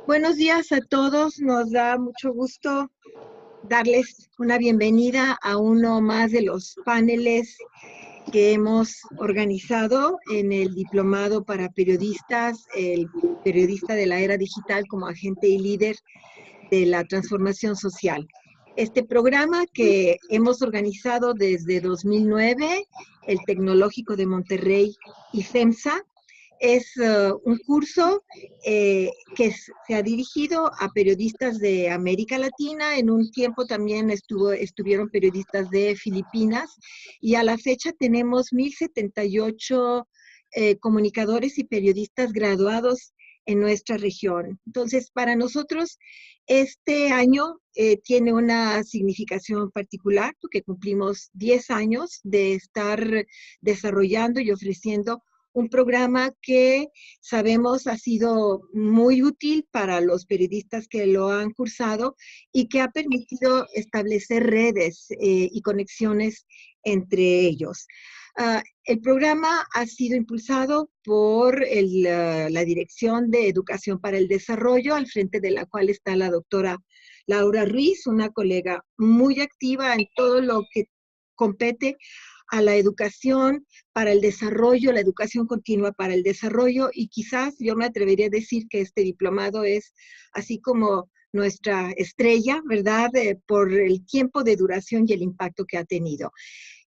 Buenos días a todos. Nos da mucho gusto darles una bienvenida a uno más de los paneles que hemos organizado en el Diplomado para Periodistas, el periodista de la era digital como agente y líder de la transformación social. Este programa que hemos organizado desde 2009, el Tecnológico de Monterrey y FEMSA, es un curso se ha dirigido a periodistas de América Latina. En un tiempo también estuvieron periodistas de Filipinas y a la fecha tenemos 1,078 comunicadores y periodistas graduados en nuestra región. Entonces, para nosotros, este año tiene una significación particular porque cumplimos 10 años de estar desarrollando y ofreciendo un programa que sabemos ha sido muy útil para los periodistas que lo han cursado y que ha permitido establecer redes y conexiones entre ellos. El programa ha sido impulsado por la Dirección de Educación para el Desarrollo, al frente de la cual está la doctora Laura Ruiz, una colega muy activa en todo lo que compete a la educación para el desarrollo, la educación continua para el desarrollo, y quizás yo me atrevería a decir que este diplomado es así como nuestra estrella, ¿verdad? Por el tiempo de duración y el impacto que ha tenido.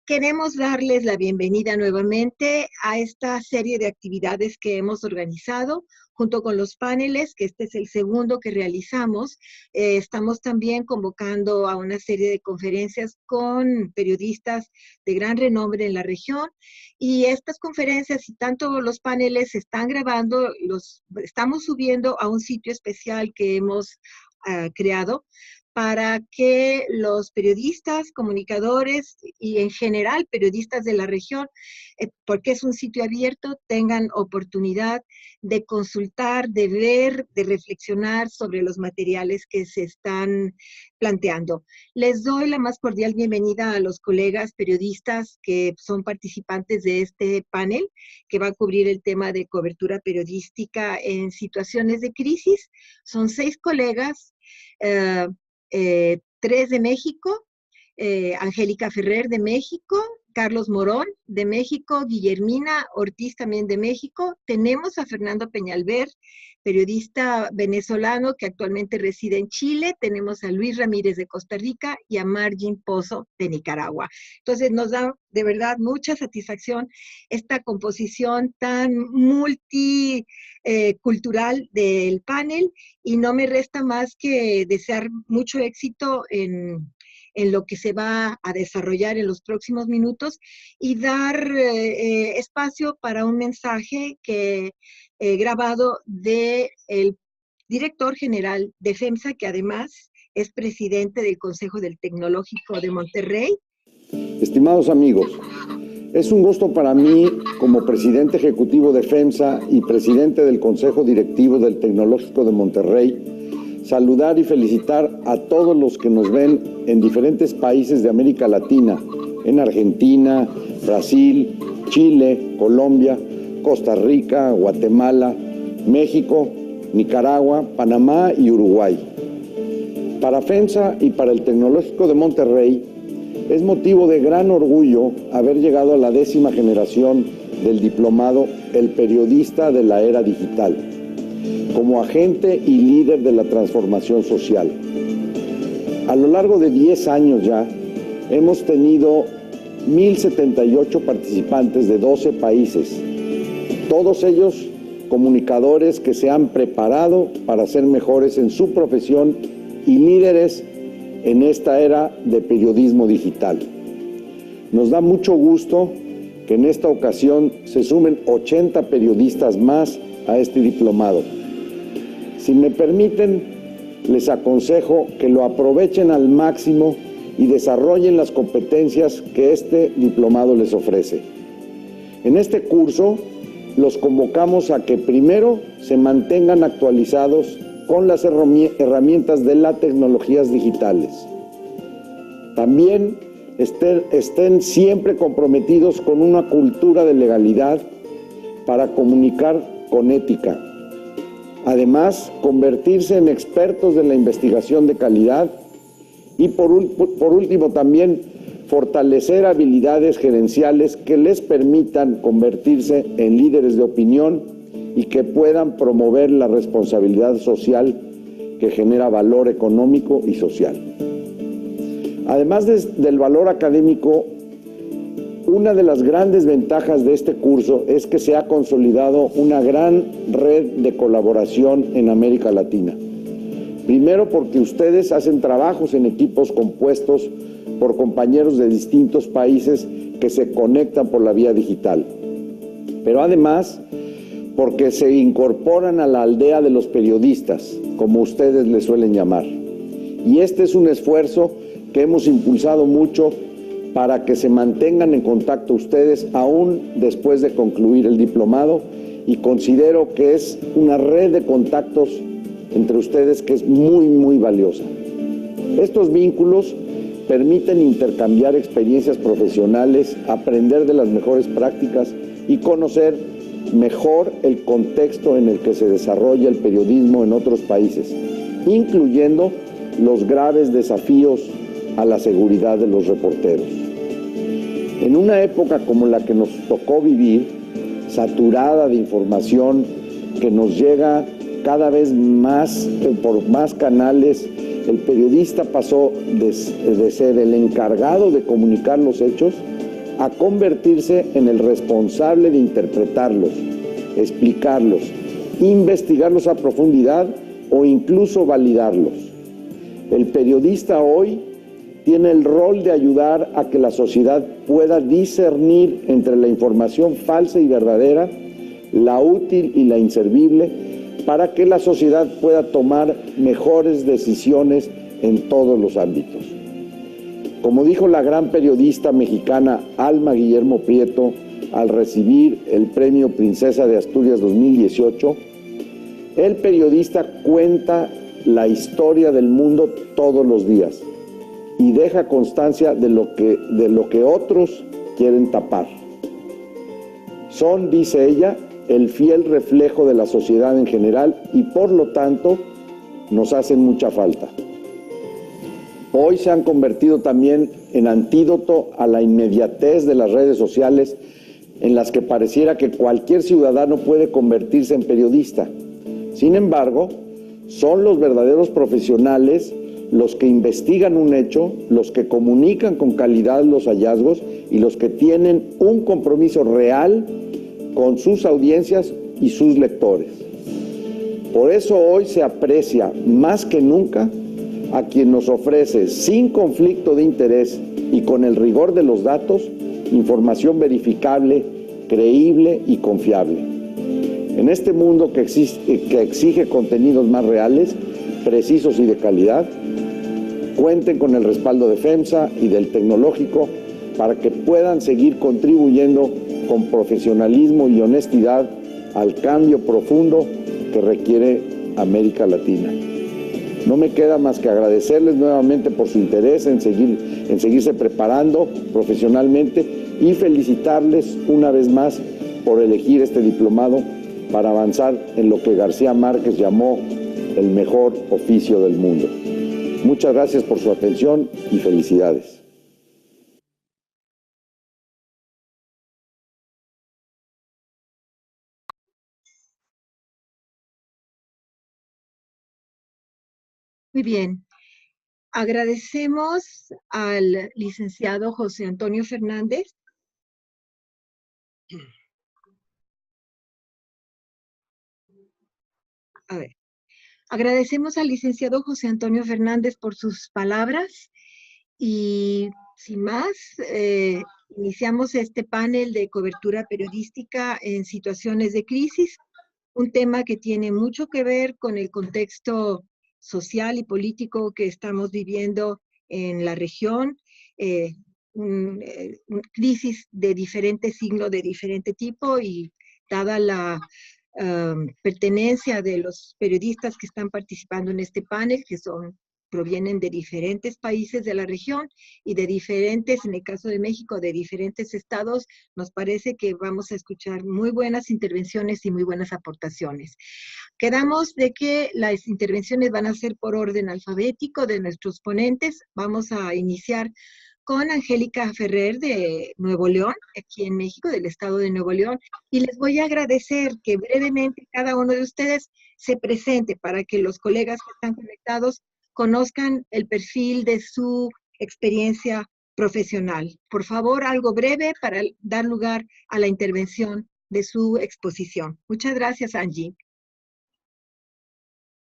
Queremos darles la bienvenida nuevamente a esta serie de actividades que hemos organizado junto con los paneles, que este es el segundo que realizamos. Estamos también convocando a una serie de conferencias con periodistas de gran renombre en la región, y estas conferencias y tanto los paneles se están grabando, los estamos subiendo a un sitio especial que hemos creado para que los periodistas, comunicadores y en general periodistas de la región, porque es un sitio abierto, tengan oportunidad de consultar, de ver, de reflexionar sobre los materiales que se están planteando. Les doy la más cordial bienvenida a los colegas periodistas que son participantes de este panel, que va a cubrir el tema de cobertura periodística en situaciones de crisis. Son 6 colegas, 3 de México, Angélica Ferrer de México, Carlos Morón de México, Guillermina Ortiz también de México. Tenemos a Fernando Peñalver, periodista venezolano que actualmente reside en Chile. Tenemos a Luis Ramírez de Costa Rica y a Margin Pozo de Nicaragua. Entonces nos da de verdad mucha satisfacción esta composición tan multicultural del panel, y no me resta más que desear mucho éxito en lo que se va a desarrollar en los próximos minutos y dar espacio para un mensaje que grabado del director general de FEMSA, que además es presidente del Consejo del Tecnológico de Monterrey. Estimados amigos, es un gusto para mí, como presidente ejecutivo de FEMSA y presidente del Consejo Directivo del Tecnológico de Monterrey, saludar y felicitar a todos los que nos ven en diferentes países de América Latina, en Argentina, Brasil, Chile, Colombia, Costa Rica, Guatemala, México, Nicaragua, Panamá y Uruguay. Para FEMSA y para el Tecnológico de Monterrey, es motivo de gran orgullo haber llegado a la 10ª generación del diplomado El Periodista de la Era Digital, como agente y líder de la transformación social. A lo largo de 10 años ya, hemos tenido 1,078 participantes de 12 países, todos ellos comunicadores que se han preparado para ser mejores en su profesión y líderes en esta era de periodismo digital. Nos da mucho gusto que en esta ocasión se sumen 80 periodistas más a este diplomado. Si me permiten, les aconsejo que lo aprovechen al máximo y desarrollen las competencias que este diplomado les ofrece. En este curso, los convocamos a que primero se mantengan actualizados con las herramientas de las tecnologías digitales. También estén siempre comprometidos con una cultura de legalidad para comunicar con ética. Además, convertirse en expertos de la investigación de calidad y por último también fortalecer habilidades gerenciales que les permitan convertirse en líderes de opinión y que puedan promover la responsabilidad social que genera valor económico y social. Además del valor académico, una de las grandes ventajas de este curso es que se ha consolidado una gran red de colaboración en América Latina. Primero, porque ustedes hacen trabajos en equipos compuestos por compañeros de distintos países que se conectan por la vía digital. Pero además, porque se incorporan a la aldea de los periodistas, como ustedes les suelen llamar. Y este es un esfuerzo que hemos impulsado mucho para que se mantengan en contacto ustedes aún después de concluir el diplomado, y considero que es una red de contactos entre ustedes que es muy, muy valiosa. Estos vínculos permiten intercambiar experiencias profesionales, aprender de las mejores prácticas y conocer mejor el contexto en el que se desarrolla el periodismo en otros países, incluyendo los graves desafíos a la seguridad de los reporteros. En una época como la que nos tocó vivir, saturada de información que nos llega cada vez más por más canales, el periodista pasó de ser el encargado de comunicar los hechos a convertirse en el responsable de interpretarlos, explicarlos, investigarlos a profundidad o incluso validarlos. El periodista hoy tiene el rol de ayudar a que la sociedad pueda discernir entre la información falsa y verdadera, la útil y la inservible, para que la sociedad pueda tomar mejores decisiones en todos los ámbitos. Como dijo la gran periodista mexicana Alma Guillermo Prieto al recibir el Premio Princesa de Asturias 2018, el periodista cuenta la historia del mundo todos los días y deja constancia de lo que otros quieren tapar. Son, dice ella, el fiel reflejo de la sociedad en general y por lo tanto nos hacen mucha falta. Hoy se han convertido también en antídoto a la inmediatez de las redes sociales, en las que pareciera que cualquier ciudadano puede convertirse en periodista. Sin embargo, son los verdaderos profesionales los que investigan un hecho, los que comunican con calidad los hallazgos y los que tienen un compromiso real con sus audiencias y sus lectores. Por eso hoy se aprecia más que nunca a quien nos ofrece sin conflicto de interés y con el rigor de los datos, información verificable, creíble y confiable. En este mundo que exige contenidos más reales, precisos y de calidad, cuenten con el respaldo de FEMSA y del Tecnológico para que puedan seguir contribuyendo con profesionalismo y honestidad al cambio profundo que requiere América Latina. No me queda más que agradecerles nuevamente por su interés en seguirse preparando profesionalmente y felicitarles una vez más por elegir este diplomado para avanzar en lo que García Márquez llamó el mejor oficio del mundo. Muchas gracias por su atención y felicidades. Muy bien. Agradecemos al licenciado José Antonio Fernández. Agradecemos al licenciado José Antonio Fernández por sus palabras y sin más, iniciamos este panel de cobertura periodística en situaciones de crisis, un tema que tiene mucho que ver con el contexto social y político que estamos viviendo en la región, una crisis de diferente signo, de diferente tipo, y dada la pertenencia de los periodistas que están participando en este panel, que son provienen de diferentes países de la región y de diferentes, en el caso de México, de diferentes estados. Nos parece que vamos a escuchar muy buenas intervenciones y muy buenas aportaciones. Quedamos de que las intervenciones van a ser por orden alfabético de nuestros ponentes. Vamos a iniciar con Angélica Ferrer de Nuevo León, aquí en México, del estado de Nuevo León, y les voy a agradecer que brevemente cada uno de ustedes se presente para que los colegas que están conectados conozcan el perfil de su experiencia profesional. Por favor, algo breve para dar lugar a la intervención de su exposición. Muchas gracias, Angie.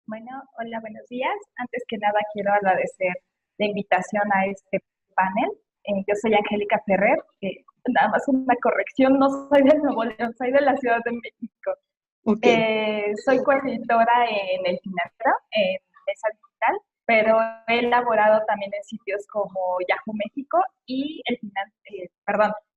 Bueno, hola, buenos días. Antes que nada quiero agradecer la invitación a este panel. Yo soy Angélica Ferrer, nada más una corrección, no soy de Nuevo León, soy de la Ciudad de México. Okay. Soy coeditora en El Financiero, en Mesa Digital, pero he elaborado también en sitios como Yahoo México y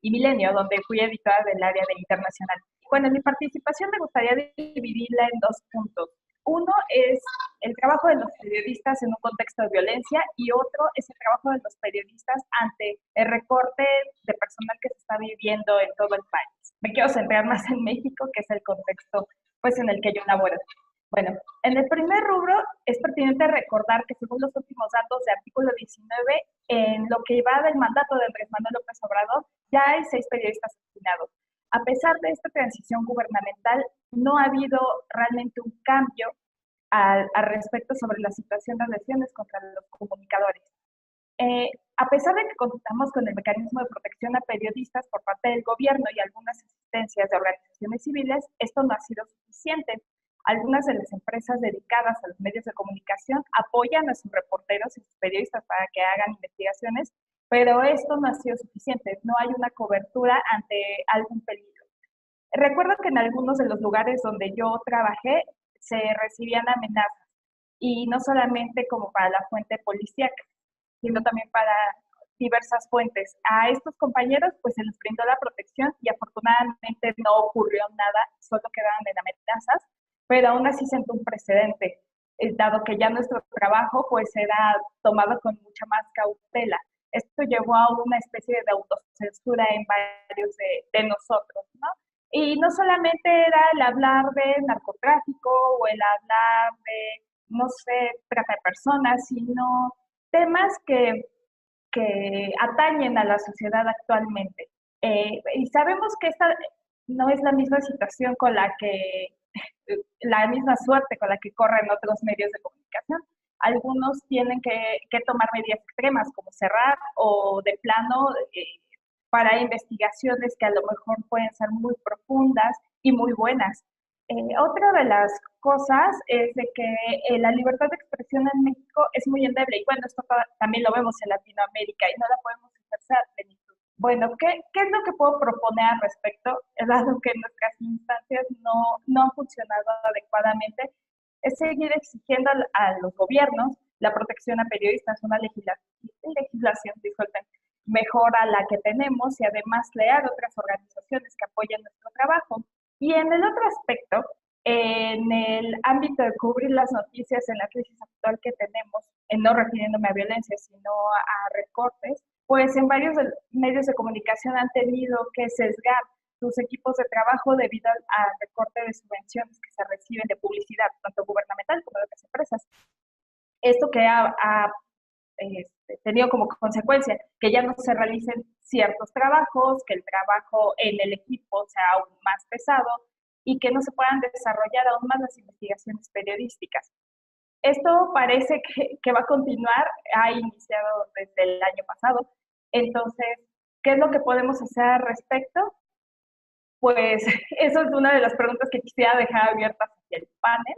y Milenio, donde fui editora del área de internacional. Bueno, mi participación me gustaría dividirla en dos puntos. Uno es el trabajo de los periodistas en un contexto de violencia y otro es el trabajo de los periodistas ante el recorte de personal que se está viviendo en todo el país. Me quiero centrar más en México, que es el contexto pues, en el que yo laboro. Bueno, en el primer rubro es pertinente recordar que según los últimos datos de artículo 19, en lo que va del mandato de Andrés Manuel López Obrador, ya hay 6 periodistas asesinados. A pesar de esta transición gubernamental, no ha habido realmente un cambio al respecto sobre la situación de lesiones contra los comunicadores. A pesar de que contamos con el mecanismo de protección a periodistas por parte del gobierno y algunas asistencias de organizaciones civiles, esto no ha sido suficiente. Algunas de las empresas dedicadas a los medios de comunicación apoyan a sus reporteros y sus periodistas para que hagan investigaciones, pero esto no ha sido suficiente. No hay una cobertura ante algún peligro. Recuerdo que en algunos de los lugares donde yo trabajé se recibían amenazas, y no solamente como para la fuente policíaca, sino también para diversas fuentes. A estos compañeros pues se les brindó la protección y afortunadamente no ocurrió nada, solo quedaron en amenazas, pero aún así sentó un precedente, dado que ya nuestro trabajo pues era tomado con mucha más cautela. Esto llevó a una especie de autocensura en varios de nosotros, ¿no? Y no solamente era el hablar de narcotráfico o el hablar de, no sé, trata de personas, sino temas que atañen a la sociedad actualmente. Y sabemos que esta no es la misma situación con la misma suerte con la que corren otros medios de comunicación. Algunos tienen que tomar medidas extremas, como cerrar o de plano para investigaciones que a lo mejor pueden ser muy profundas y muy buenas. Otra de las cosas es de que la libertad de expresión en México es muy endeble, y bueno, esto también lo vemos en Latinoamérica y no la podemos ejercer a plenitud. Bueno, ¿qué es lo que puedo proponer al respecto? Dado que nuestras instancias no han funcionado adecuadamente, es seguir exigiendo a los gobiernos la protección a periodistas, una legislación, disculpen, mejor a la que tenemos, y además crear otras organizaciones que apoyen nuestro trabajo. Y en el otro aspecto, en el ámbito de cubrir las noticias en la crisis actual que tenemos, no refiriéndome a violencia, sino a recortes, pues en varios medios de comunicación han tenido que sesgar sus equipos de trabajo debido al recorte de subvenciones que se reciben de publicidad, tanto gubernamental como de las empresas. Esto que ha tenido como consecuencia que ya no se realicen ciertos trabajos, que el trabajo en el equipo sea aún más pesado y que no se puedan desarrollar aún más las investigaciones periodísticas. Esto parece que va a continuar, ha iniciado desde el año pasado. Entonces, ¿qué es lo que podemos hacer al respecto? Pues eso es una de las preguntas que quisiera dejar abiertas hacia el panel,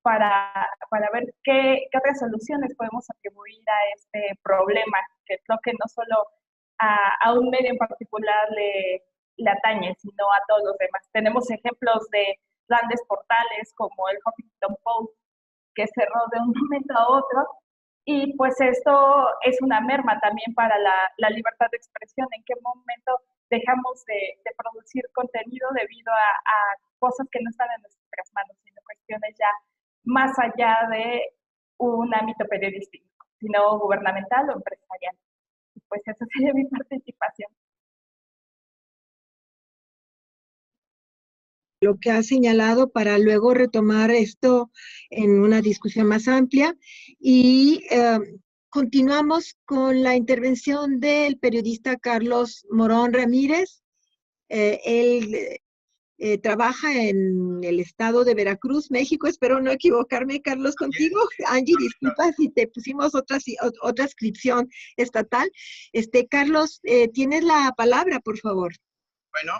para ver qué otras soluciones podemos atribuir a este problema, que es lo que no solo a un medio en particular le atañe, sino a todos los demás. Tenemos ejemplos de grandes portales como el Huffington Post, que cerró de un momento a otro, y pues esto es una merma también para la libertad de expresión. ¿En qué momento dejamos de producir contenido debido a cosas que no están en nuestras manos, sino cuestiones ya más allá de un ámbito periodístico, sino gubernamental o empresarial. Y pues esa sería mi participación. Lo que ha señalado para luego retomar esto en una discusión más amplia. Y continuamos con la intervención del periodista Carlos Morón Ramírez. Él trabaja en el estado de Veracruz, México. Espero no equivocarme, Carlos, contigo. Angie, disculpa si te pusimos otra inscripción estatal. Carlos, tienes la palabra, por favor. Bueno,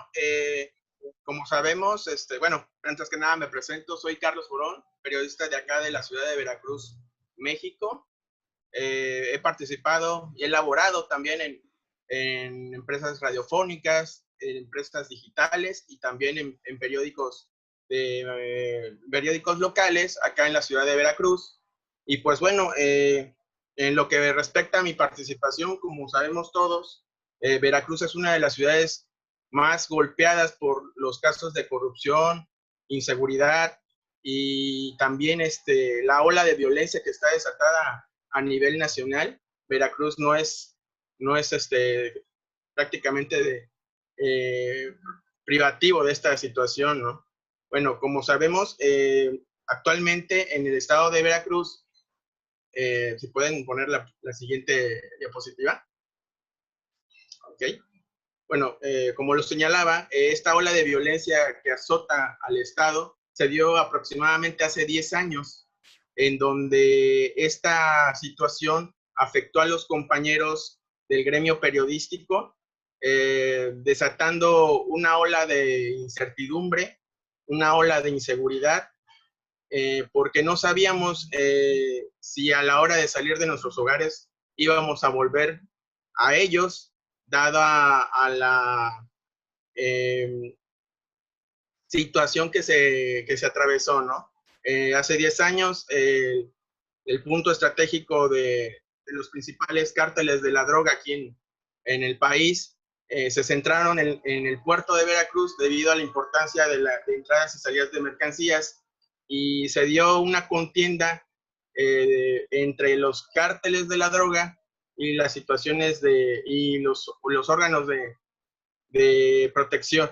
como sabemos, bueno, antes que nada me presento, soy Carlos Morón, periodista de acá de la ciudad de Veracruz, México. He participado y he laborado también en empresas radiofónicas, en empresas digitales y también en periódicos, periódicos locales acá en la ciudad de Veracruz. Y pues bueno, en lo que respecta a mi participación, como sabemos todos, Veracruz es una de las ciudades más golpeadas por los casos de corrupción, inseguridad y también la ola de violencia que está desatada a nivel nacional. Veracruz no es prácticamente privativo de esta situación, ¿no? Bueno, como sabemos, actualmente en el estado de Veracruz, si pueden poner la siguiente diapositiva. Ok. Bueno, como lo señalaba, esta ola de violencia que azota al estado se dio aproximadamente hace 10 años, en donde esta situación afectó a los compañeros del gremio periodístico, desatando una ola de incertidumbre, una ola de inseguridad, porque no sabíamos si a la hora de salir de nuestros hogares íbamos a volver a ellos, dada a la situación que se atravesó, ¿no? Hace 10 años, el punto estratégico de los principales cárteles de la droga aquí en el país se centraron en el puerto de Veracruz debido a la importancia de entradas y salidas de mercancías, y se dio una contienda entre los cárteles de la droga y las situaciones y los órganos de protección,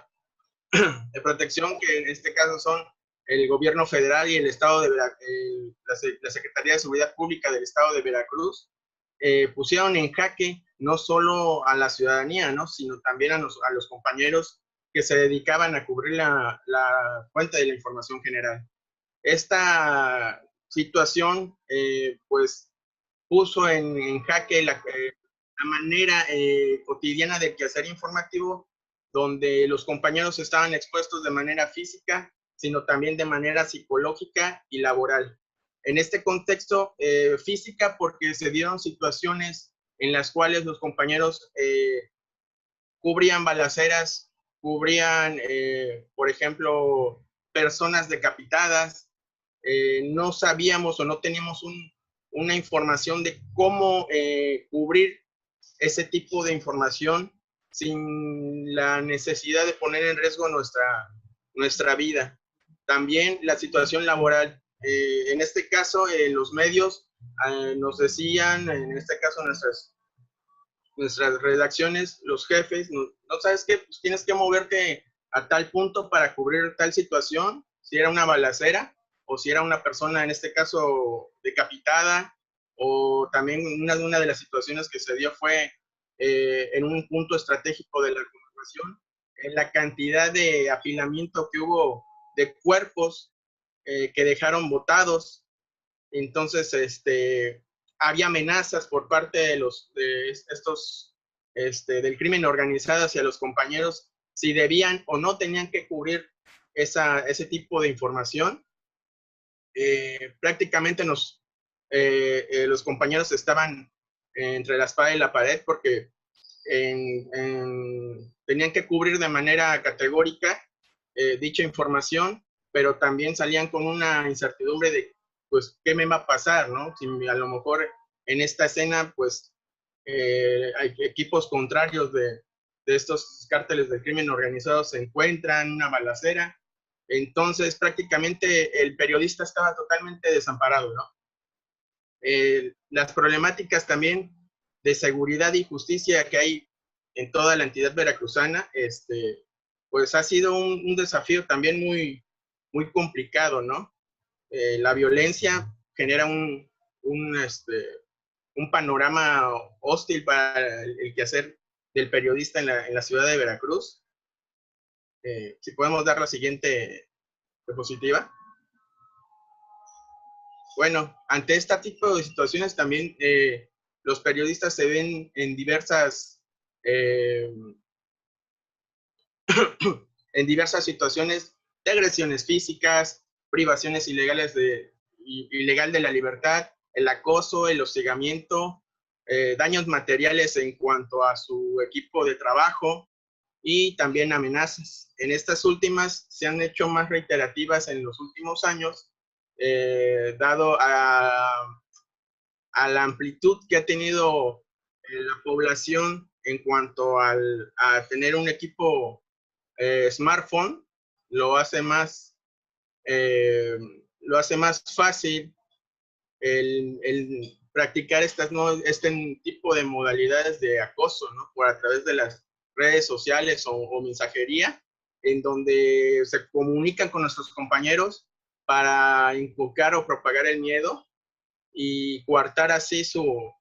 que en este caso son el gobierno federal y el estado de la Secretaría de Seguridad Pública del estado de Veracruz, pusieron en jaque no solo a la ciudadanía, ¿no?, sino también a los compañeros que se dedicaban a cubrir la fuente de la información general. Esta situación, pues, puso en jaque la manera cotidiana del quehacer informativo, donde los compañeros estaban expuestos de manera física, sino también de manera psicológica y laboral. En este contexto, física, porque se dieron situaciones en las cuales los compañeros cubrían balaceras, cubrían, por ejemplo, personas decapitadas. No sabíamos o no teníamos una información de cómo cubrir ese tipo de información sin la necesidad de poner en riesgo nuestra vida. También la situación laboral. En este caso, los medios nos decían, en este caso nuestras redacciones, los jefes, no sabes qué, pues tienes que moverte a tal punto para cubrir tal situación, si era una balacera o si era una persona, en este caso, decapitada, o también una de las situaciones que se dio fue en un punto estratégico de la conservación, en la cantidad de apilamiento que hubo de cuerpos que dejaron botados. Entonces, había amenazas por parte de estos del crimen organizado hacia los compañeros, si debían o no tenían que cubrir ese tipo de información. Prácticamente los compañeros estaban entre la espada y la pared, porque tenían que cubrir de manera categórica dicha información, pero también salían con una incertidumbre de, pues, ¿qué me va a pasar, no? Si a lo mejor en esta escena, pues, hay equipos contrarios de estos cárteles del crimen organizado se encuentran, una balacera. Entonces, prácticamente el periodista estaba totalmente desamparado, ¿no? Las problemáticas también de seguridad y justicia que hay en toda la entidad veracruzana, pues ha sido un desafío también muy complicado, ¿no? La violencia genera un panorama hostil para el quehacer del periodista en la ciudad de Veracruz. Si podemos dar la siguiente diapositiva. Bueno, ante este tipo de situaciones también los periodistas se ven en diversas situaciones de agresiones físicas, privaciones ilegal de la libertad, el acoso, el hostigamiento, daños materiales en cuanto a su equipo de trabajo y también amenazas. En estas últimas se han hecho más reiterativas en los últimos años, dado a la amplitud que ha tenido la población en cuanto a tener un equipo smartphone, lo hace más fácil el practicar este tipo de modalidades de acoso, ¿no? Por a través de las redes sociales o mensajería, en donde se comunican con nuestros compañeros para inculcar o propagar el miedo y coartar así su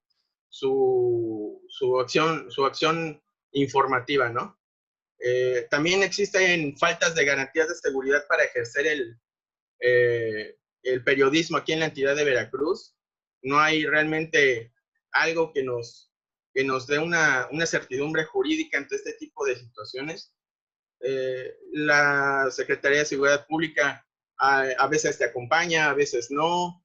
acción informativa, ¿no? También existen faltas de garantías de seguridad para ejercer el periodismo aquí en la entidad de Veracruz. No hay realmente algo que nos dé una certidumbre jurídica ante este tipo de situaciones. La Secretaría de Seguridad Pública a veces te acompaña, a veces no.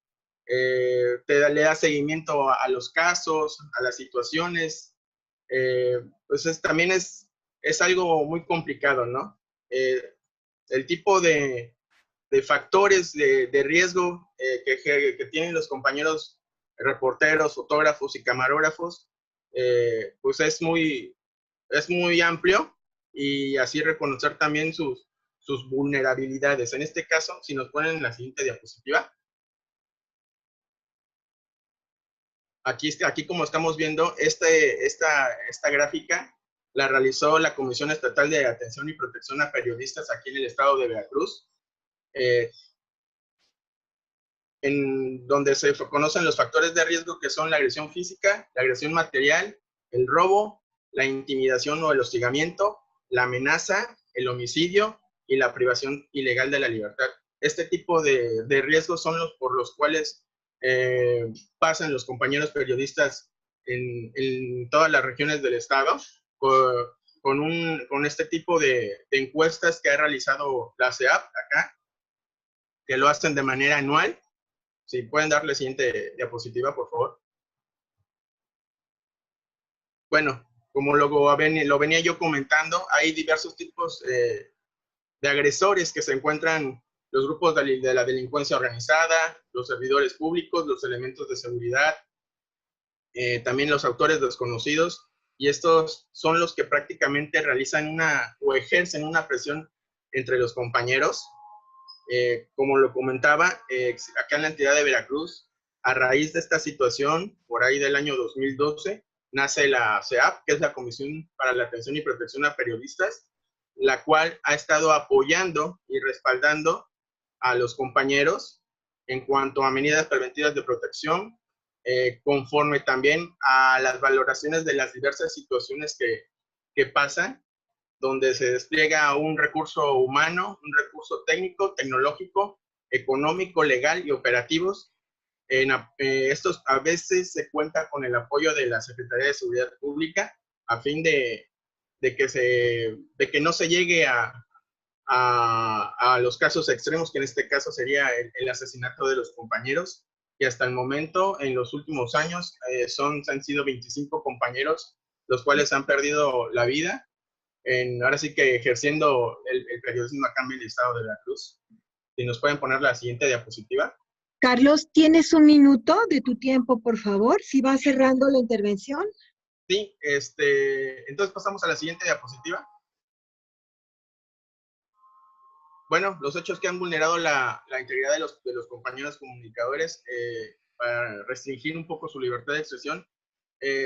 Le da seguimiento a los casos, a las situaciones. Pues también es algo muy complicado, ¿no? El tipo de factores de riesgo que tienen los compañeros reporteros, fotógrafos y camarógrafos, pues es muy amplio, y así reconocer también sus vulnerabilidades. En este caso, si nos ponen en la siguiente diapositiva, aquí como estamos viendo, esta gráfica la realizó la Comisión Estatal de Atención y Protección a Periodistas aquí en el estado de Veracruz, en donde se conocen los factores de riesgo, que son la agresión física, la agresión material, el robo, la intimidación o el hostigamiento, la amenaza, el homicidio y la privación ilegal de la libertad. Este tipo de riesgos son los por los cuales pasan los compañeros periodistas en todas las regiones del estado, con este tipo de encuestas que ha realizado la CEAP acá, que lo hacen de manera anual. Si pueden darle siguiente diapositiva, por favor. Bueno, como lo venía yo comentando, hay diversos tipos de agresores que se encuentran: los grupos de la delincuencia organizada, los servidores públicos, los elementos de seguridad, también los autores desconocidos, y estos son los que prácticamente realizan o ejercen una presión entre los compañeros. Como lo comentaba, acá en la entidad de Veracruz, a raíz de esta situación, por ahí del año 2012, nace la CEAP, que es la Comisión para la Atención y Protección a Periodistas, la cual ha estado apoyando y respaldando a los compañeros en cuanto a medidas preventivas de protección, conforme también a las valoraciones de las diversas situaciones que pasan, donde se despliega un recurso humano, un recurso técnico, tecnológico, económico, legal y operativos. Estos a veces se cuenta con el apoyo de la Secretaría de Seguridad Pública a fin de que no se llegue a los casos extremos, que en este caso sería el asesinato de los compañeros. Y hasta el momento, en los últimos años, han sido 25 compañeros los cuales han perdido la vida, ahora sí que ejerciendo el periodismo acá en el estado de Veracruz. Si nos pueden poner la siguiente diapositiva. Carlos, ¿tienes un minuto de tu tiempo, por favor? Si vas cerrando la intervención. Sí, entonces pasamos a la siguiente diapositiva. Bueno, los hechos que han vulnerado la integridad de los compañeros comunicadores restringir un poco su libertad de expresión.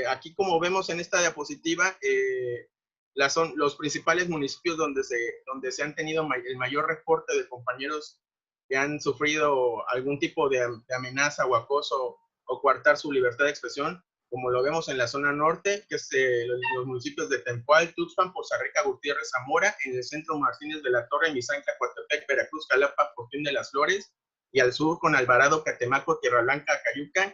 Aquí, como vemos en esta diapositiva, son los principales municipios donde se han tenido el mayor reporte de compañeros que han sufrido algún tipo de amenaza o acoso o coartar su libertad de expresión, como lo vemos en la zona norte, que es los municipios de Tempoal, Tuxpan, Poza Rica, Gutiérrez, Zamora, en el centro Martínez de la Torre, Misantla, Coatepec, Veracruz, Jalapa, Fortín de las Flores, y al sur con Alvarado, Catemaco, Tierra Blanca, Cayuca,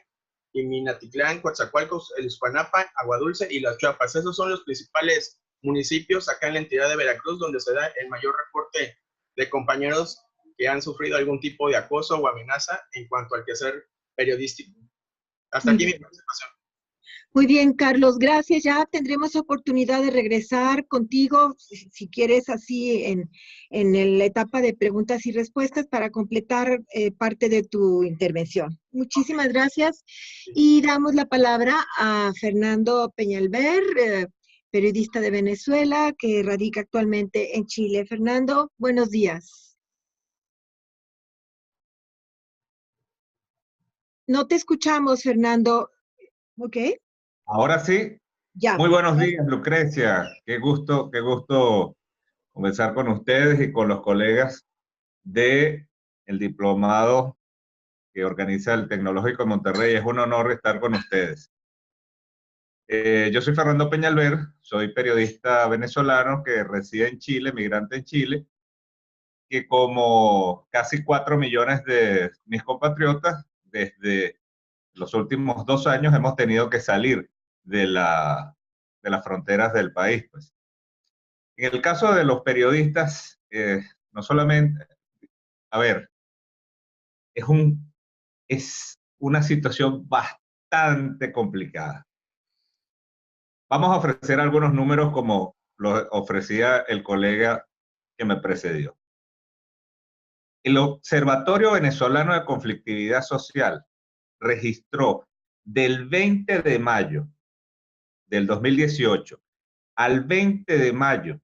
y Minatitlán, Coatzacoalcos, el Iscuanapa, Aguadulce y Las Chiapas. Esos son los principales municipios acá en la entidad de Veracruz donde se da el mayor reporte de compañeros que han sufrido algún tipo de acoso o amenaza en cuanto al quehacer periodístico. Hasta aquí mi participación. Muy bien, Carlos, gracias. Ya tendremos oportunidad de regresar contigo, si quieres, así en la etapa de preguntas y respuestas para completar parte de tu intervención. Muchísimas gracias. Y damos la palabra a Fernando Peñalver, periodista de Venezuela, que radica actualmente en Chile. Fernando, buenos días. No te escuchamos, Fernando. ¿Ok? Ahora sí. Ya. Muy buenos días, Lucrecia. Qué gusto conversar con ustedes y con los colegas del diplomado que organiza el Tecnológico de Monterrey. Es un honor estar con ustedes. Yo soy Fernando Peñalver, soy periodista venezolano que reside en Chile, migrante en Chile, que como casi 4 millones de mis compatriotas, desde los últimos 2 años hemos tenido que salir de las fronteras del país. Pues. En el caso de los periodistas, no solamente, a ver, es una situación bastante complicada. Vamos a ofrecer algunos números como los ofrecía el colega que me precedió. El Observatorio Venezolano de Conflictividad Social registró del 20 de mayo del 2018 al 20 de mayo,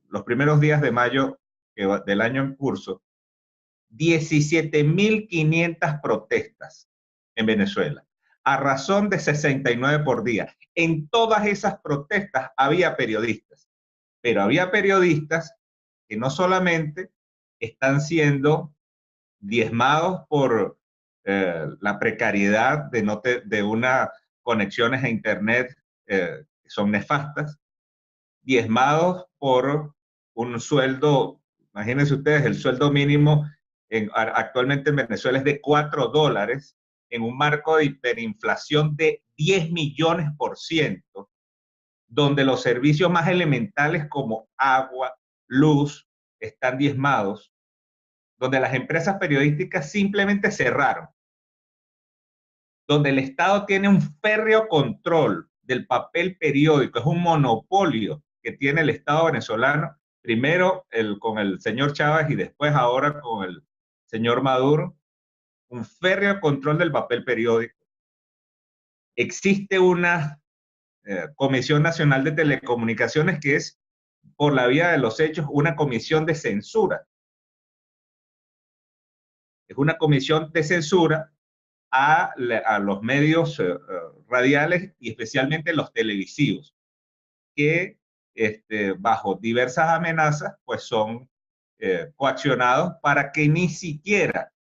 los primeros días de mayo del año en curso, 17.500 protestas en Venezuela, a razón de 69 por día. En todas esas protestas había periodistas, pero había periodistas que no solamente están siendo diezmados por la precariedad de unas conexiones a internet que son nefastas, diezmados por un sueldo, imagínense ustedes, el sueldo mínimo actualmente en Venezuela es de $4, en un marco de hiperinflación de 10 millones%, donde los servicios más elementales como agua, luz, están diezmados, donde las empresas periodísticas simplemente cerraron, donde el Estado tiene un férreo control del papel periódico, es un monopolio que tiene el Estado venezolano, primero con el señor Chávez y después ahora con el señor Maduro, un férreo control del papel periódico. Existe una Comisión Nacional de Telecomunicaciones que es, por la vía de los hechos, una comisión de censura. Es una comisión de censura a los medios radiales y especialmente los televisivos, que bajo diversas amenazas pues son coaccionados para que ni siquiera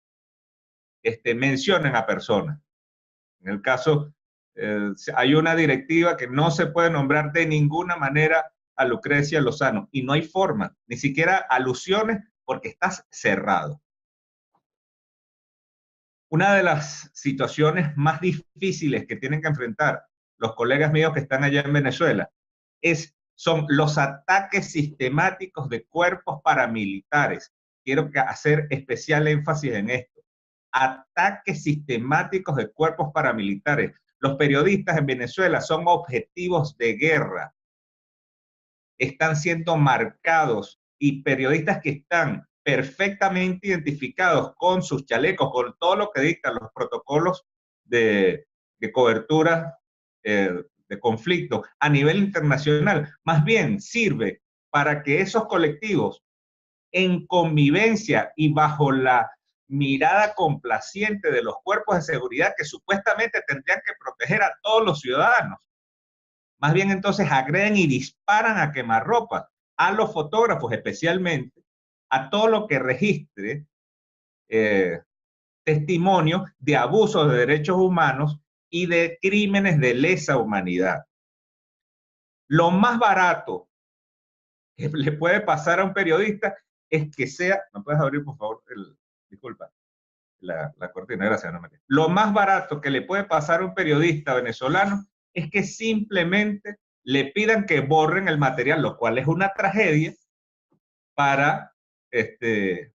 mencionen a personas. En el caso, hay una directiva que no se puede nombrar de ninguna manera a Lucrecia Lozano, y no hay forma, ni siquiera alusiones, porque estás cerrado. Una de las situaciones más difíciles que tienen que enfrentar los colegas míos que están allá en Venezuela son los ataques sistemáticos de cuerpos paramilitares. Quiero hacer especial énfasis en esto. Ataques sistemáticos de cuerpos paramilitares. Los periodistas en Venezuela son objetivos de guerra. Están siendo marcados, y periodistas que están perfectamente identificados con sus chalecos, con todo lo que dictan los protocolos de cobertura de conflicto a nivel internacional, más bien sirve para que esos colectivos, en convivencia y bajo la mirada complaciente de los cuerpos de seguridad que supuestamente tendrían que proteger a todos los ciudadanos. Más bien entonces agreden y disparan a quemarropa a los fotógrafos especialmente, a todo lo que registre testimonio de abusos de derechos humanos y de crímenes de lesa humanidad. Lo más barato que le puede pasar a un periodista es que sea, ¿me puedes abrir por favor? Disculpa, la cortina, gracias. No me... Lo más barato que le puede pasar a un periodista venezolano es que simplemente le pidan que borren el material, lo cual es una tragedia para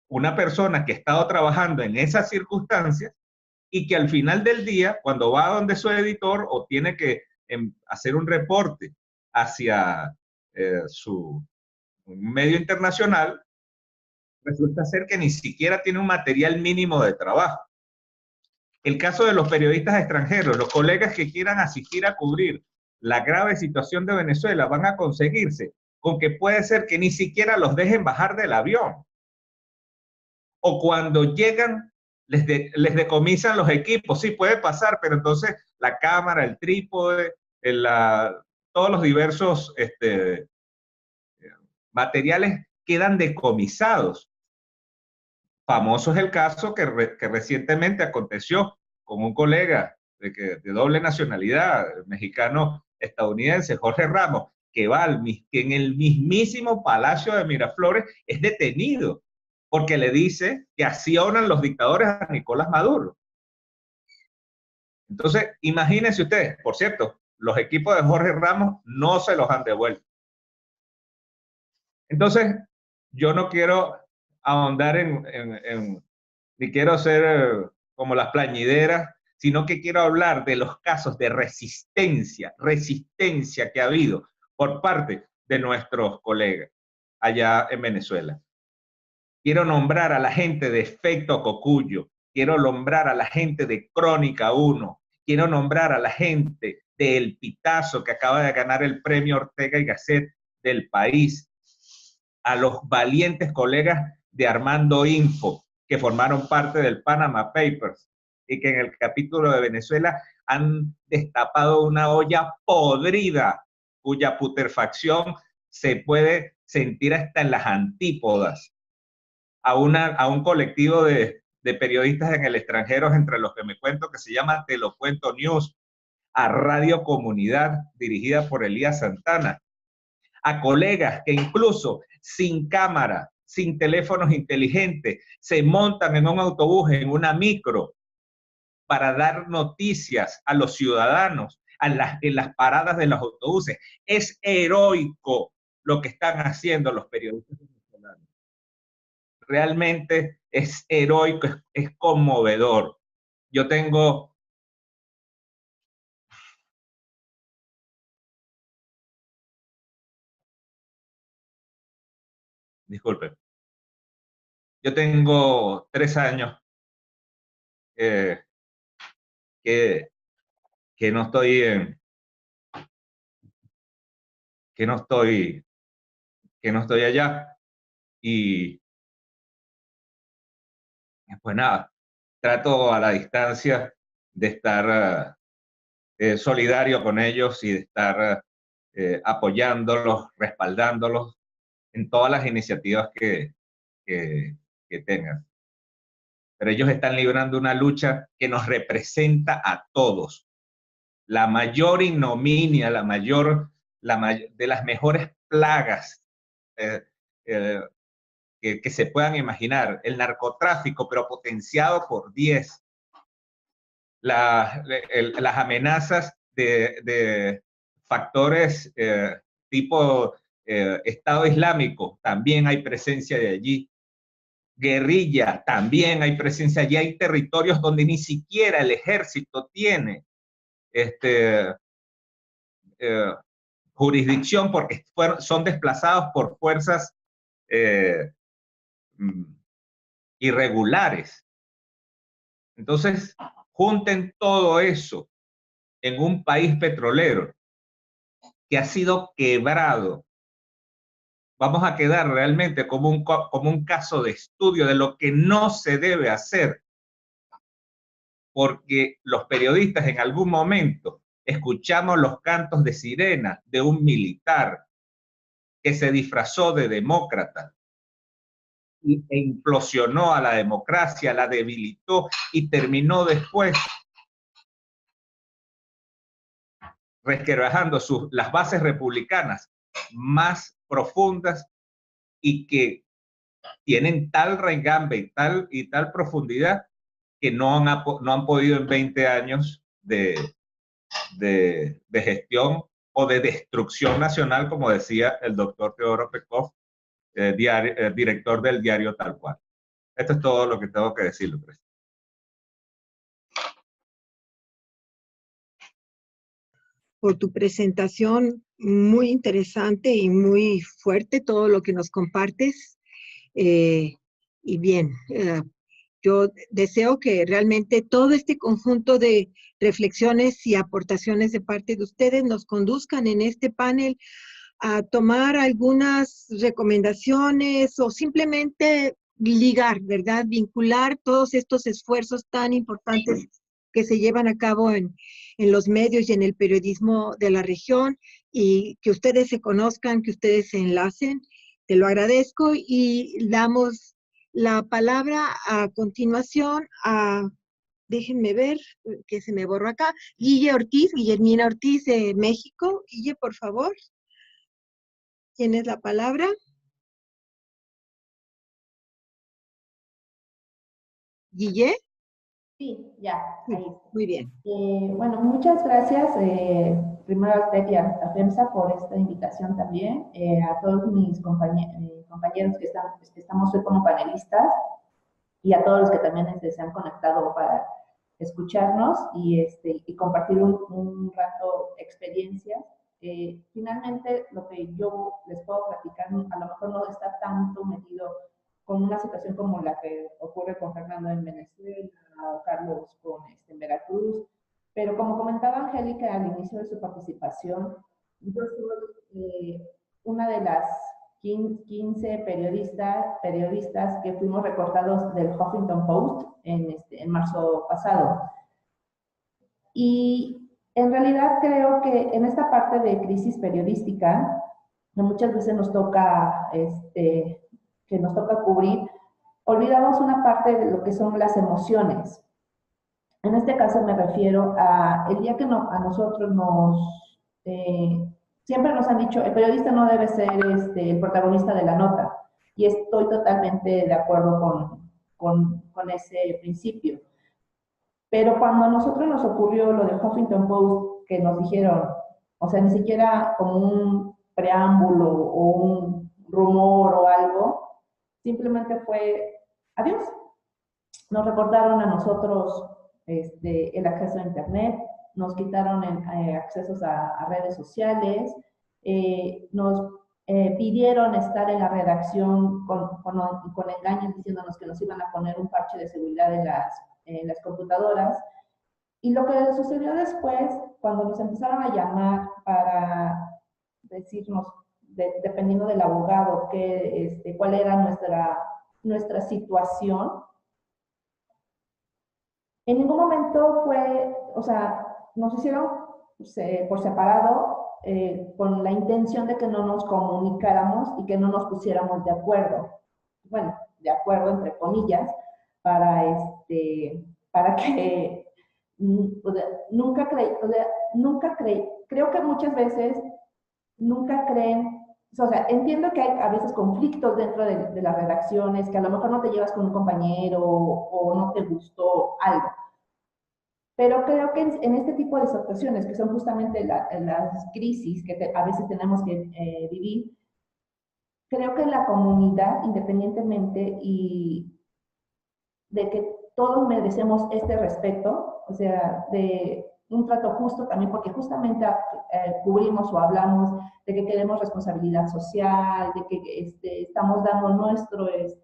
una persona que ha estado trabajando en esas circunstancias y que al final del día, cuando va a donde su editor o tiene que hacer un reporte hacia su medio internacional, resulta ser que ni siquiera tiene un material mínimo de trabajo. El caso de los periodistas extranjeros, los colegas que quieran asistir a cubrir la grave situación de Venezuela van a conseguirse con que puede ser que ni siquiera los dejen bajar del avión. O cuando llegan, les decomisan los equipos. Sí, puede pasar, pero entonces la cámara, el trípode, todos los diversos materiales quedan decomisados. Famoso es el caso que recientemente aconteció con un colega de doble nacionalidad, mexicano-estadounidense, Jorge Ramos, que en el mismísimo Palacio de Miraflores es detenido porque le dice que así oran los dictadores a Nicolás Maduro. Entonces, imagínense ustedes, por cierto, los equipos de Jorge Ramos no se los han devuelto. Entonces, yo no quiero ahondar ni quiero ser como las plañideras, sino que quiero hablar de los casos de resistencia que ha habido por parte de nuestros colegas allá en Venezuela. Quiero nombrar a la gente de Efecto Cocuyo, quiero nombrar a la gente de Crónica 1, quiero nombrar a la gente de El Pitazo, que acaba de ganar el premio Ortega y Gasset del país, a los valientes colegas de Armando Info, que formaron parte del Panama Papers y que en el capítulo de Venezuela han destapado una olla podrida cuya putrefacción se puede sentir hasta en las antípodas. A un colectivo de periodistas en el extranjero, entre los que me cuento, que se llama Te lo Cuento News, a Radio Comunidad, dirigida por Elías Santana, a colegas que incluso sin cámara, sin teléfonos inteligentes, se montan en un autobús, en una micro, para dar noticias a los ciudadanos en las paradas de los autobuses. Es heroico lo que están haciendo los periodistas venezolanos. Realmente es heroico, es conmovedor. Yo tengo... Disculpe. Yo tengo 3 años que no estoy allá y pues nada, trato a la distancia de estar solidario con ellos y de estar apoyándolos, respaldándolos en todas las iniciativas que tengan. Pero ellos están librando una lucha que nos representa a todos. La mayor ignominia, de las mejores plagas que se puedan imaginar, el narcotráfico, pero potenciado por 10. Las amenazas de factores tipo Estado Islámico, también hay presencia de allí. Guerrilla, también hay presencia allí. Hay territorios donde ni siquiera el ejército tiene jurisdicción porque son desplazados por fuerzas irregulares. Entonces, junten todo eso en un país petrolero que ha sido quebrado vamos a quedar realmente como un caso de estudio de lo que no se debe hacer, porque los periodistas en algún momento escuchamos los cantos de sirena de un militar que se disfrazó de demócrata e implosionó a la democracia, la debilitó y terminó después resquebrajando las bases republicanas más profundas y que tienen tal raigambre y tal profundidad que no han podido en 20 años de gestión o de destrucción nacional, como decía el doctor Teodoro Pekov, director del diario Tal Cual. Esto es todo lo que tengo que decir, Lucrecia. Por tu presentación muy interesante y muy fuerte, todo lo que nos compartes. Y bien, yo deseo que realmente todo este conjunto de reflexiones y aportaciones de parte de ustedes nos conduzcan en este panel a tomar algunas recomendaciones o simplemente ligar, ¿verdad? Vincular todos estos esfuerzos tan importantes que se llevan a cabo en los medios y en el periodismo de la región, y que ustedes se conozcan, que ustedes se enlacen. Te lo agradezco y damos la palabra a continuación a, déjenme ver, que se me borró acá, Guillermina Ortiz de México. Guille, por favor. ¿Tienes la palabra? ¿Guille? Sí, ya, ahí. Muy bien. Bueno, muchas gracias, primero a usted y a FEMSA por esta invitación también, a todos mis compañeros que estamos hoy como panelistas, y a todos los que también se han conectado para escucharnos y compartir un rato experiencias. Finalmente, lo que yo les puedo platicar a lo mejor no está tanto metido con una situación como la que ocurre con Fernando en Venezuela o Carlos en Veracruz, pero como comentaba Angélica al inicio de su participación, yo soy una de las 15 periodistas que fuimos recortados del Huffington Post en marzo pasado. Y en realidad creo que en esta parte de crisis periodística, que muchas veces nos toca, que nos toca cubrir, olvidamos una parte de lo que son las emociones. En este caso me refiero a el día que a nosotros siempre nos han dicho, el periodista no debe ser el protagonista de la nota, y estoy totalmente de acuerdo con ese principio. Pero cuando a nosotros nos ocurrió lo del Huffington Post, que nos dijeron, o sea, ni siquiera como un preámbulo o un rumor o algo, simplemente fue adiós. Nos recortaron a nosotros el acceso a Internet, nos quitaron accesos a redes sociales, nos pidieron estar en la redacción con engaños diciéndonos que nos iban a poner un parche de seguridad en las computadoras. Y lo que sucedió después, cuando nos empezaron a llamar para decirnos, dependiendo del abogado, cuál era nuestra situación, en ningún momento fue, o sea, nos hicieron por separado con la intención de que no nos comunicáramos y que no nos pusiéramos de acuerdo. Bueno, de acuerdo entre comillas, para que creo que muchas veces nunca creen, o sea, entiendo que hay a veces conflictos dentro de las redacciones, que a lo mejor no te llevas con un compañero o no te gustó algo. Pero creo que en este tipo de situaciones, que son justamente las crisis que a veces tenemos que vivir, creo que la comunidad, independientemente y de que todos merecemos este respeto, o sea, de un trato justo también, porque justamente cubrimos o hablamos de que queremos responsabilidad social, de que estamos dando nuestras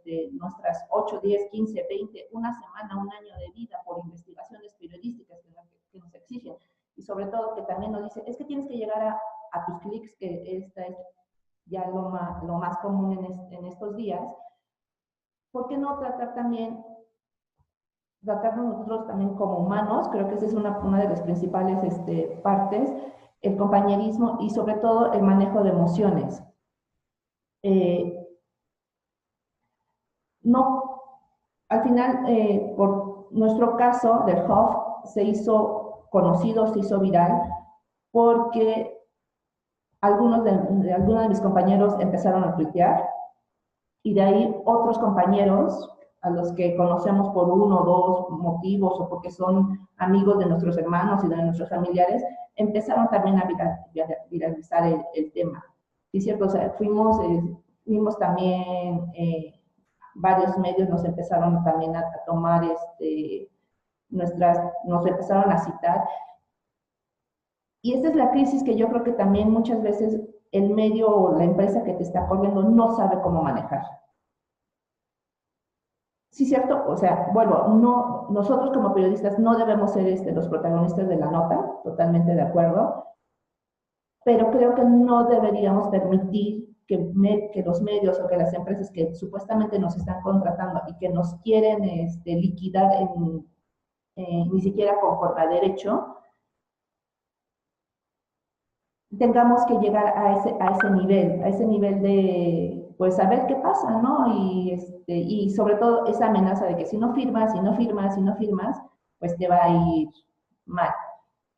8, 10, 15, 20, una semana, un año de vida por investigaciones periodísticas que nos exigen, y sobre todo que también nos dice, es que tienes que llegar a tus clics, que ya lo más común en estos días, ¿por qué no tratarnos nosotros también como humanos? Creo que esa es una de las principales partes, el compañerismo y sobre todo el manejo de emociones. No, al final, por nuestro caso del HOF se hizo conocido, se hizo viral, porque algunos de mis compañeros empezaron a tuitear, y de ahí otros compañeros a los que conocemos por uno o dos motivos o porque son amigos de nuestros hermanos y de nuestros familiares, empezaron también a viralizar el tema. Sí, cierto, o sea, fuimos también, varios medios nos empezaron también a tomar nos empezaron a citar. Y esta es la crisis que yo creo que también muchas veces el medio o la empresa que te está corriendo no sabe cómo manejar. Sí, cierto, o sea, bueno, nosotros como periodistas no debemos ser los protagonistas de la nota, totalmente de acuerdo, pero creo que no deberíamos permitir que los medios o que las empresas que supuestamente nos están contratando y que nos quieren liquidar ni siquiera conforme a derecho, tengamos que llegar a ese nivel de, pues, saber qué pasa, ¿no? Y sobre todo esa amenaza de que si no firmas, pues te va a ir mal.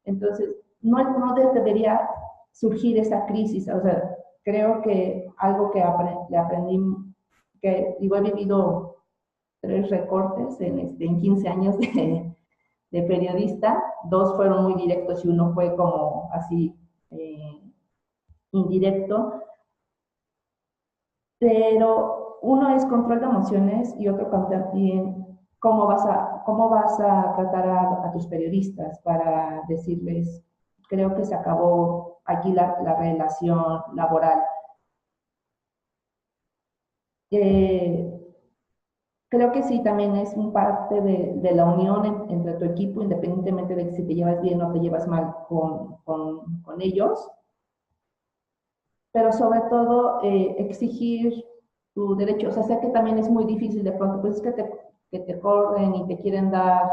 Entonces, no debería surgir esa crisis. O sea, creo que algo que le aprendí, que digo, he vivido 3 recortes en 15 años de periodista, 2 fueron muy directos y 1 fue como así, indirecto, pero uno es control de emociones y otro también cómo vas a tratar a tus periodistas para decirles, creo que se acabó aquí la relación laboral. Creo que sí, también es un parte de la unión entre tu equipo, independientemente de si te llevas bien o te llevas mal con ellos, pero sobre todo exigir tu derecho. O sea, sé que también es muy difícil de pronto, pues es que te corren y te quieren dar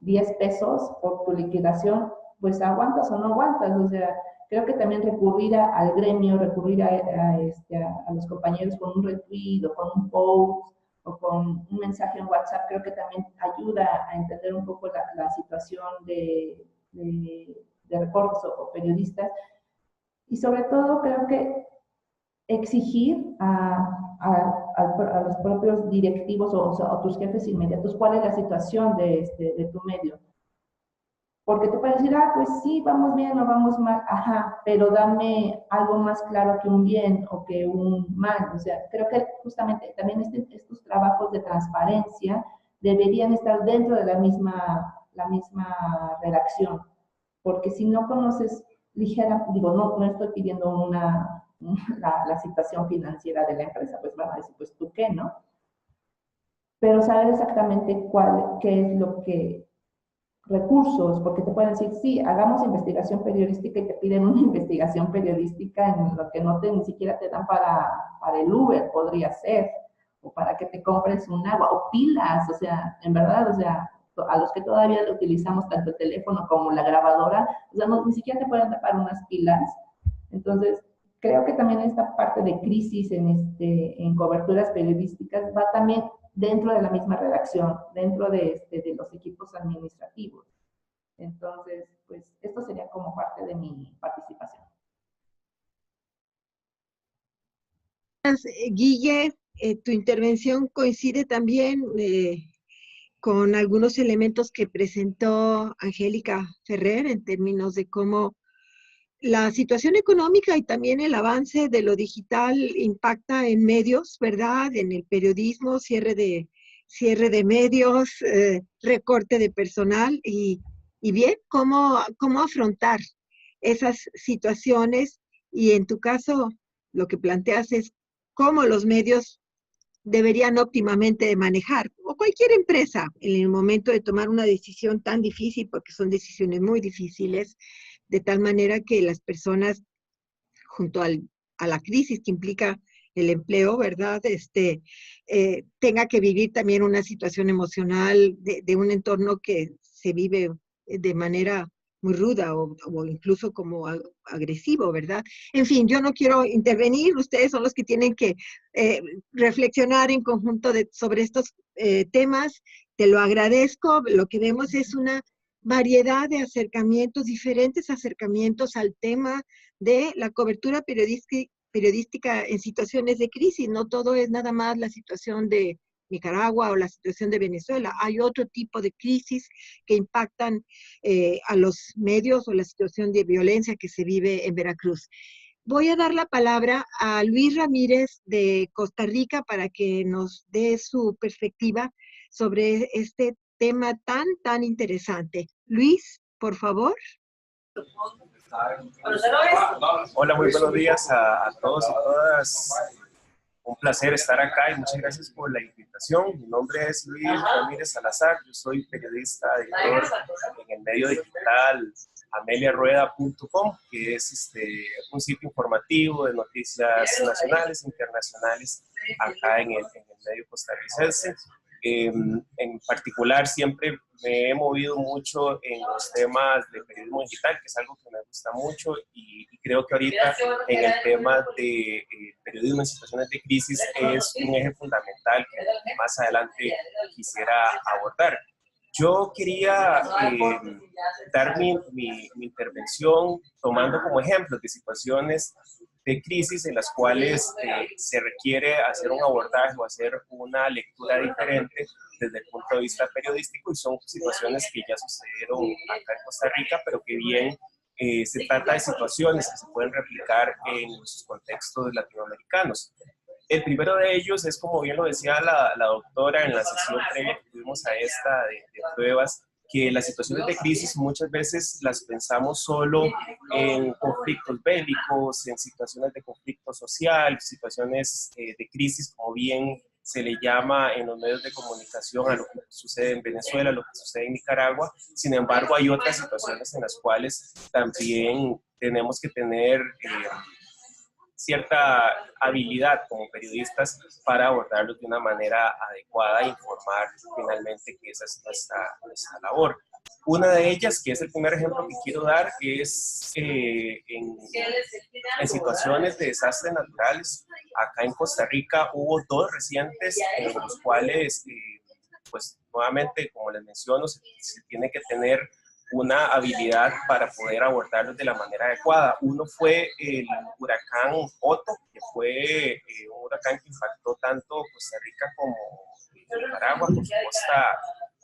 10 pesos por tu liquidación, pues aguantas o no aguantas. O sea, creo que también recurrir al gremio, recurrir a los compañeros con un retweet o con un post o con un mensaje en WhatsApp, creo que también ayuda a entender un poco la situación de reporteros o periodistas. Y sobre todo creo que exigir a los propios directivos o a tus jefes inmediatos cuál es la situación de tu medio. Porque tú puedes decir, pues sí, vamos bien o vamos mal, ajá, pero dame algo más claro que un bien o que un mal. O sea, creo que justamente también estos trabajos de transparencia deberían estar dentro de la misma redacción. Porque si no conoces no estoy pidiendo la situación financiera de la empresa, pues van a decir, pues tú qué, ¿no? Pero saber exactamente qué es lo que recursos, porque te pueden decir, sí, hagamos investigación periodística y te piden una investigación periodística en lo que ni siquiera te dan para el Uber, podría ser, o para que te compres un agua, o pilas, o sea, en verdad, o sea, a los que todavía utilizamos tanto el teléfono como la grabadora, o sea, ni siquiera te pueden dar para unas pilas. Entonces, creo que también esta parte de crisis en coberturas periodísticas va también dentro de la misma redacción, dentro de los equipos administrativos. Entonces, pues, esto sería como parte de mi participación. Guille, tu intervención coincide también con algunos elementos que presentó Angélica Ferrer en términos de cómo la situación económica y también el avance de lo digital impacta en medios, ¿verdad? En el periodismo, cierre de medios, recorte de personal y bien, cómo afrontar esas situaciones y en tu caso lo que planteas es cómo los medios deberían óptimamente manejar, o cualquier empresa, en el momento de tomar una decisión tan difícil, porque son decisiones muy difíciles, de tal manera que las personas, junto al a la crisis que implica el empleo, ¿verdad? Tenga que vivir también una situación emocional de un entorno que se vive de manera muy ruda o incluso como agresivo, ¿verdad? En fin, yo no quiero intervenir, ustedes son los que tienen que reflexionar en conjunto sobre estos temas. Te lo agradezco. Lo que vemos es una variedad de acercamientos, diferentes acercamientos al tema de la cobertura periodística en situaciones de crisis. No todo es nada más la situación de Nicaragua o la situación de Venezuela. Hay otro tipo de crisis que impactan a los medios o la situación de violencia que se vive en Veracruz. Voy a dar la palabra a Luis Ramírez de Costa Rica para que nos dé su perspectiva sobre este tema tan interesante. Luis, por favor. Hola, muy buenos días a todos y todas. Un placer estar acá y muchas gracias por la invitación. Mi nombre es Luis Ramírez Salazar, yo soy periodista, editor en el medio digital ameliarueda.com, que es un sitio informativo de noticias nacionales e internacionales acá en el medio costarricense. En particular, siempre me he movido mucho en los temas de periodismo digital, que es algo que me gusta mucho, y creo que ahorita en el tema de periodismo en situaciones de crisis es un eje fundamental que más adelante quisiera abordar. Yo quería dar mi intervención tomando como ejemplos de situaciones de crisis en las cuales se requiere hacer un abordaje o hacer una lectura diferente desde el punto de vista periodístico, y son situaciones que ya sucedieron acá en Costa Rica, pero que bien se trata de situaciones que se pueden replicar en sus contextos latinoamericanos. El primero de ellos es, como bien lo decía la doctora en la sesión previa que tuvimos a esta de pruebas, que las situaciones de crisis muchas veces las pensamos solo en conflictos bélicos, en situaciones de conflicto social, situaciones de crisis, como bien se le llama en los medios de comunicación a lo que sucede en Venezuela, lo que sucede en Nicaragua. Sin embargo, hay otras situaciones en las cuales también tenemos que tener cierta habilidad como periodistas para abordarlos de una manera adecuada e informar finalmente que esa es nuestra labor. Una de ellas, que es el primer ejemplo que quiero dar, es en situaciones de desastres naturales. Acá en Costa Rica hubo dos recientes en los cuales, pues nuevamente, como les menciono, se tiene que tener una habilidad para poder abordarlos de la manera adecuada. Uno fue el huracán Otto, que fue un huracán que impactó tanto Costa Rica como Nicaragua, por su costa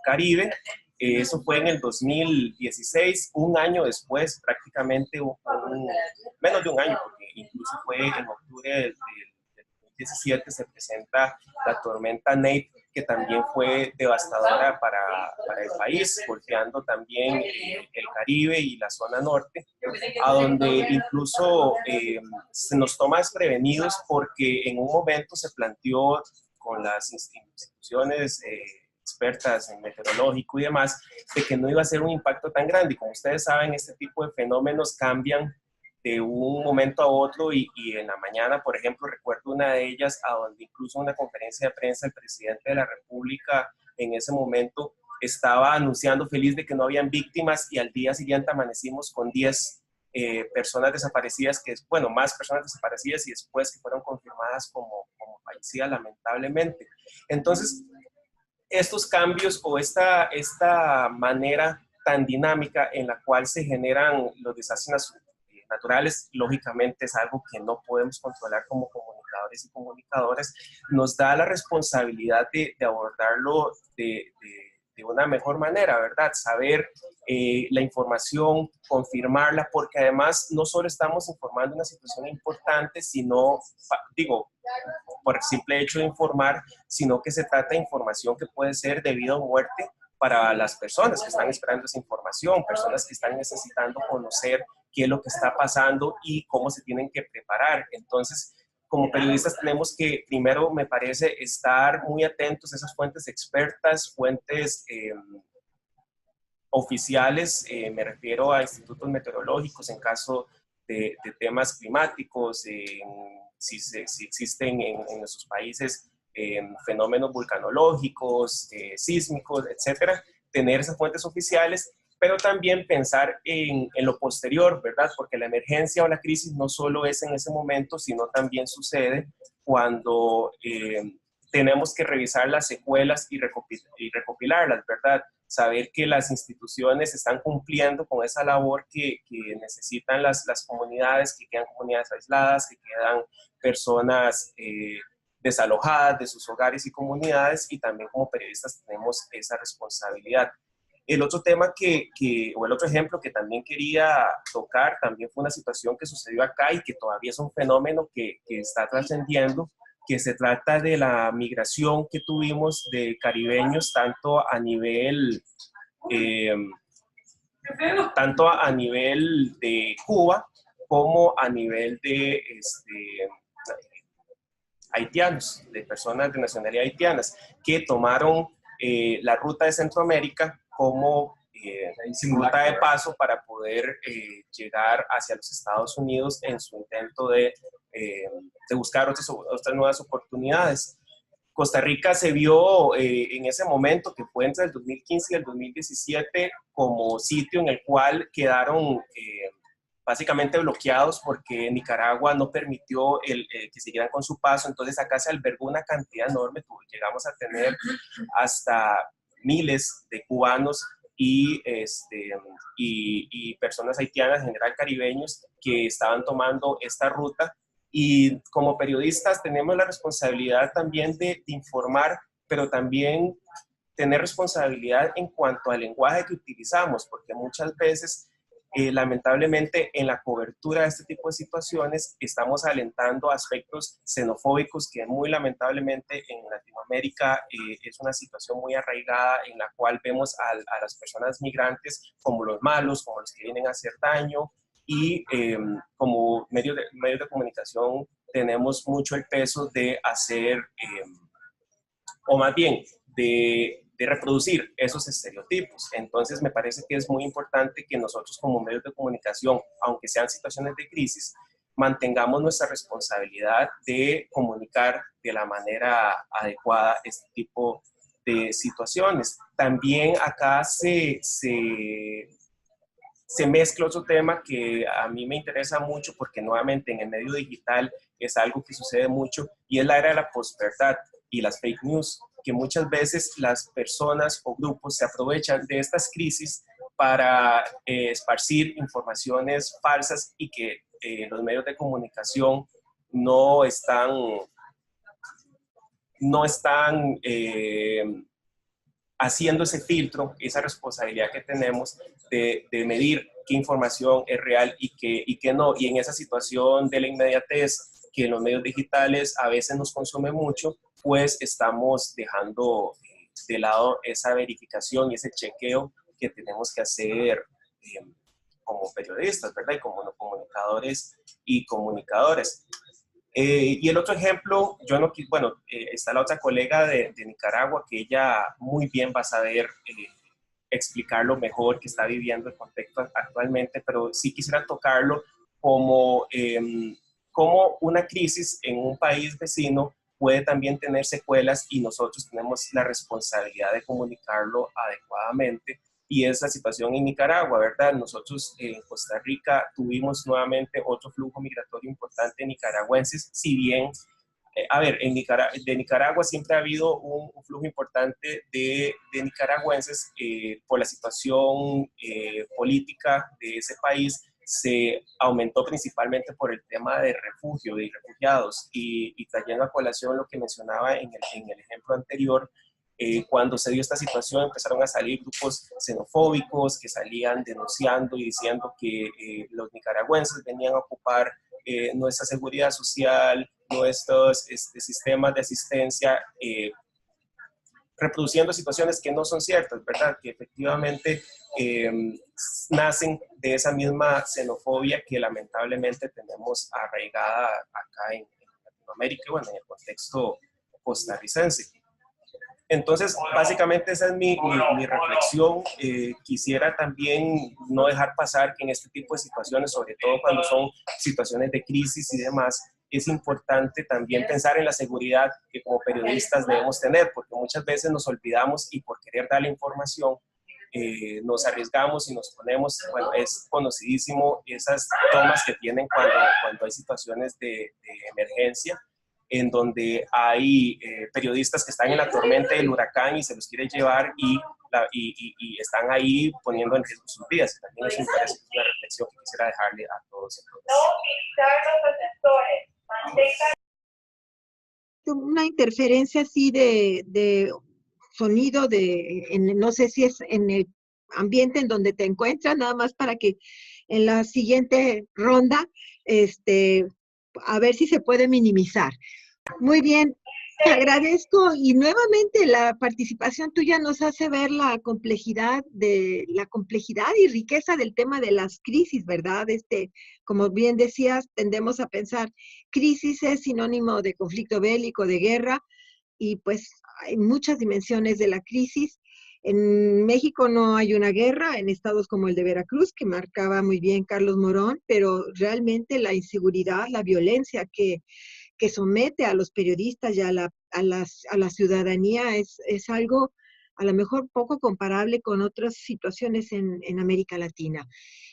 caribe. Eso fue en el 2016, un año después, prácticamente menos de un año, porque incluso fue en octubre del 2017 se presenta la tormenta Nate, que también fue devastadora para el país, golpeando también el Caribe y la zona norte, a donde incluso se nos toma desprevenidos porque en un momento se planteó con las instituciones expertas en meteorológico y demás, de que no iba a ser un impacto tan grande. Y como ustedes saben, este tipo de fenómenos cambian de un momento a otro y en la mañana, por ejemplo, recuerdo una de ellas a donde incluso en una conferencia de prensa el presidente de la República en ese momento estaba anunciando feliz de que no habían víctimas, y al día siguiente amanecimos con 10 personas desaparecidas, más personas desaparecidas y después que fueron confirmadas como fallecidas lamentablemente. Entonces, estos cambios o esta manera tan dinámica en la cual se generan los desastres naturales, lógicamente es algo que no podemos controlar como comunicadores y comunicadoras. Nos da la responsabilidad de abordarlo de una mejor manera, ¿verdad? Saber la información, confirmarla, porque además no solo estamos informando una situación importante, sino, por el simple hecho de informar, sino que se trata de información que puede ser de vida o muerte para las personas que están esperando esa información, personas que están necesitando conocer qué es lo que está pasando y cómo se tienen que preparar. Entonces, como periodistas tenemos que, primero, me parece, estar muy atentos a esas fuentes expertas, fuentes oficiales, me refiero a institutos meteorológicos en caso temas climáticos, si existen en nuestros países fenómenos vulcanológicos, sísmicos, etcétera, tener esas fuentes oficiales, pero también pensar en lo posterior, ¿verdad? Porque la emergencia o la crisis no solo es en ese momento, sino también sucede cuando tenemos que revisar las secuelas y recopilarlas, ¿verdad? Saber que las instituciones están cumpliendo con esa labor que necesitan las comunidades, que quedan comunidades aisladas, que quedan personas desalojadas de sus hogares y comunidades, y también como periodistas tenemos esa responsabilidad. El otro tema o el otro ejemplo que también quería tocar, también fue una situación que sucedió acá y que todavía es un fenómeno que está trascendiendo, que se trata de la migración que tuvimos de caribeños tanto a nivel de Cuba como a nivel de haitianos, de personas de nacionalidad haitianas, que tomaron la ruta de Centroamérica como ruta de paso para poder llegar hacia los Estados Unidos en su intento de buscar otras nuevas oportunidades. Costa Rica se vio en ese momento, que fue entre el 2015 y el 2017, como sitio en el cual quedaron básicamente bloqueados porque Nicaragua no permitió que siguieran con su paso. Entonces acá se albergó una cantidad enorme, llegamos a tener hasta miles de cubanos y personas haitianas, en general caribeños, que estaban tomando esta ruta. Y como periodistas tenemos la responsabilidad también de informar, pero también tener responsabilidad en cuanto al lenguaje que utilizamos, porque muchas veces, lamentablemente, en la cobertura de este tipo de situaciones estamos alentando aspectos xenofóbicos que muy lamentablemente en Latinoamérica es una situación muy arraigada, en la cual vemos a las personas migrantes como los malos, como los que vienen a hacer daño, y como medios de comunicación tenemos mucho el peso de hacer, o más bien, de reproducir esos estereotipos. Entonces me parece que es muy importante que nosotros como medios de comunicación, aunque sean situaciones de crisis, mantengamos nuestra responsabilidad de comunicar de la manera adecuada este tipo de situaciones. También acá se mezcla otro tema que a mí me interesa mucho, porque nuevamente en el medio digital es algo que sucede mucho, y es la era de la posverdad y las fake news, que muchas veces las personas o grupos se aprovechan de estas crisis para esparcir informaciones falsas, y que los medios de comunicación no están haciendo ese filtro, esa responsabilidad que tenemos de medir qué información es real y qué no. Y en esa situación de la inmediatez que en los medios digitales a veces nos consume mucho, pues estamos dejando de lado esa verificación y ese chequeo que tenemos que hacer como periodistas, ¿verdad? Y como comunicadores y comunicadoras. Y el otro ejemplo, está la otra colega de Nicaragua, que ella muy bien va a saber explicarlo mejor, que está viviendo el contexto actualmente, pero sí quisiera tocarlo como una crisis en un país vecino puede también tener secuelas, y nosotros tenemos la responsabilidad de comunicarlo adecuadamente. Y es la situación en Nicaragua, ¿verdad? Nosotros en Costa Rica tuvimos nuevamente otro flujo migratorio importante de nicaragüenses, si bien, de Nicaragua siempre ha habido un flujo importante de nicaragüenses por la situación política de ese país. Se aumentó principalmente por el tema de refugio, de refugiados, y trayendo a colación lo que mencionaba en el ejemplo anterior. Cuando se dio esta situación empezaron a salir grupos xenofóbicos que salían denunciando y diciendo que los nicaragüenses venían a ocupar nuestra seguridad social, nuestros sistemas de asistencia, reproduciendo situaciones que no son ciertas, ¿verdad? Que efectivamente nacen de esa misma xenofobia que lamentablemente tenemos arraigada acá en Latinoamérica y, bueno, en el contexto costarricense. Entonces, básicamente esa es mi reflexión. Quisiera también no dejar pasar que en este tipo de situaciones, sobre todo cuando son situaciones de crisis y demás, es importante también pensar en la seguridad que como periodistas debemos tener, porque muchas veces nos olvidamos y por querer dar la información nos arriesgamos y nos ponemos, bueno, es conocidísimo esas tomas que tienen cuando hay situaciones de emergencia, en donde hay periodistas que están en la tormenta del huracán y se los quiere llevar y están ahí poniendo en riesgo sus vidas. También eso me parece que es una reflexión que quisiera dejarle a todos. Una interferencia así de sonido, no sé si es en el ambiente en donde te encuentras, nada más para que en la siguiente ronda, a ver si se puede minimizar. Muy bien, te agradezco y nuevamente la participación tuya nos hace ver la complejidad y riqueza del tema de las crisis, ¿verdad? Como bien decías, tendemos a pensar crisis es sinónimo de conflicto bélico, de guerra, y pues hay muchas dimensiones de la crisis. En México no hay una guerra, en estados como el de Veracruz, que marcaba muy bien Carlos Morón, pero realmente la inseguridad, la violencia que somete a los periodistas y a la ciudadanía es algo a lo mejor poco comparable con otras situaciones en América Latina.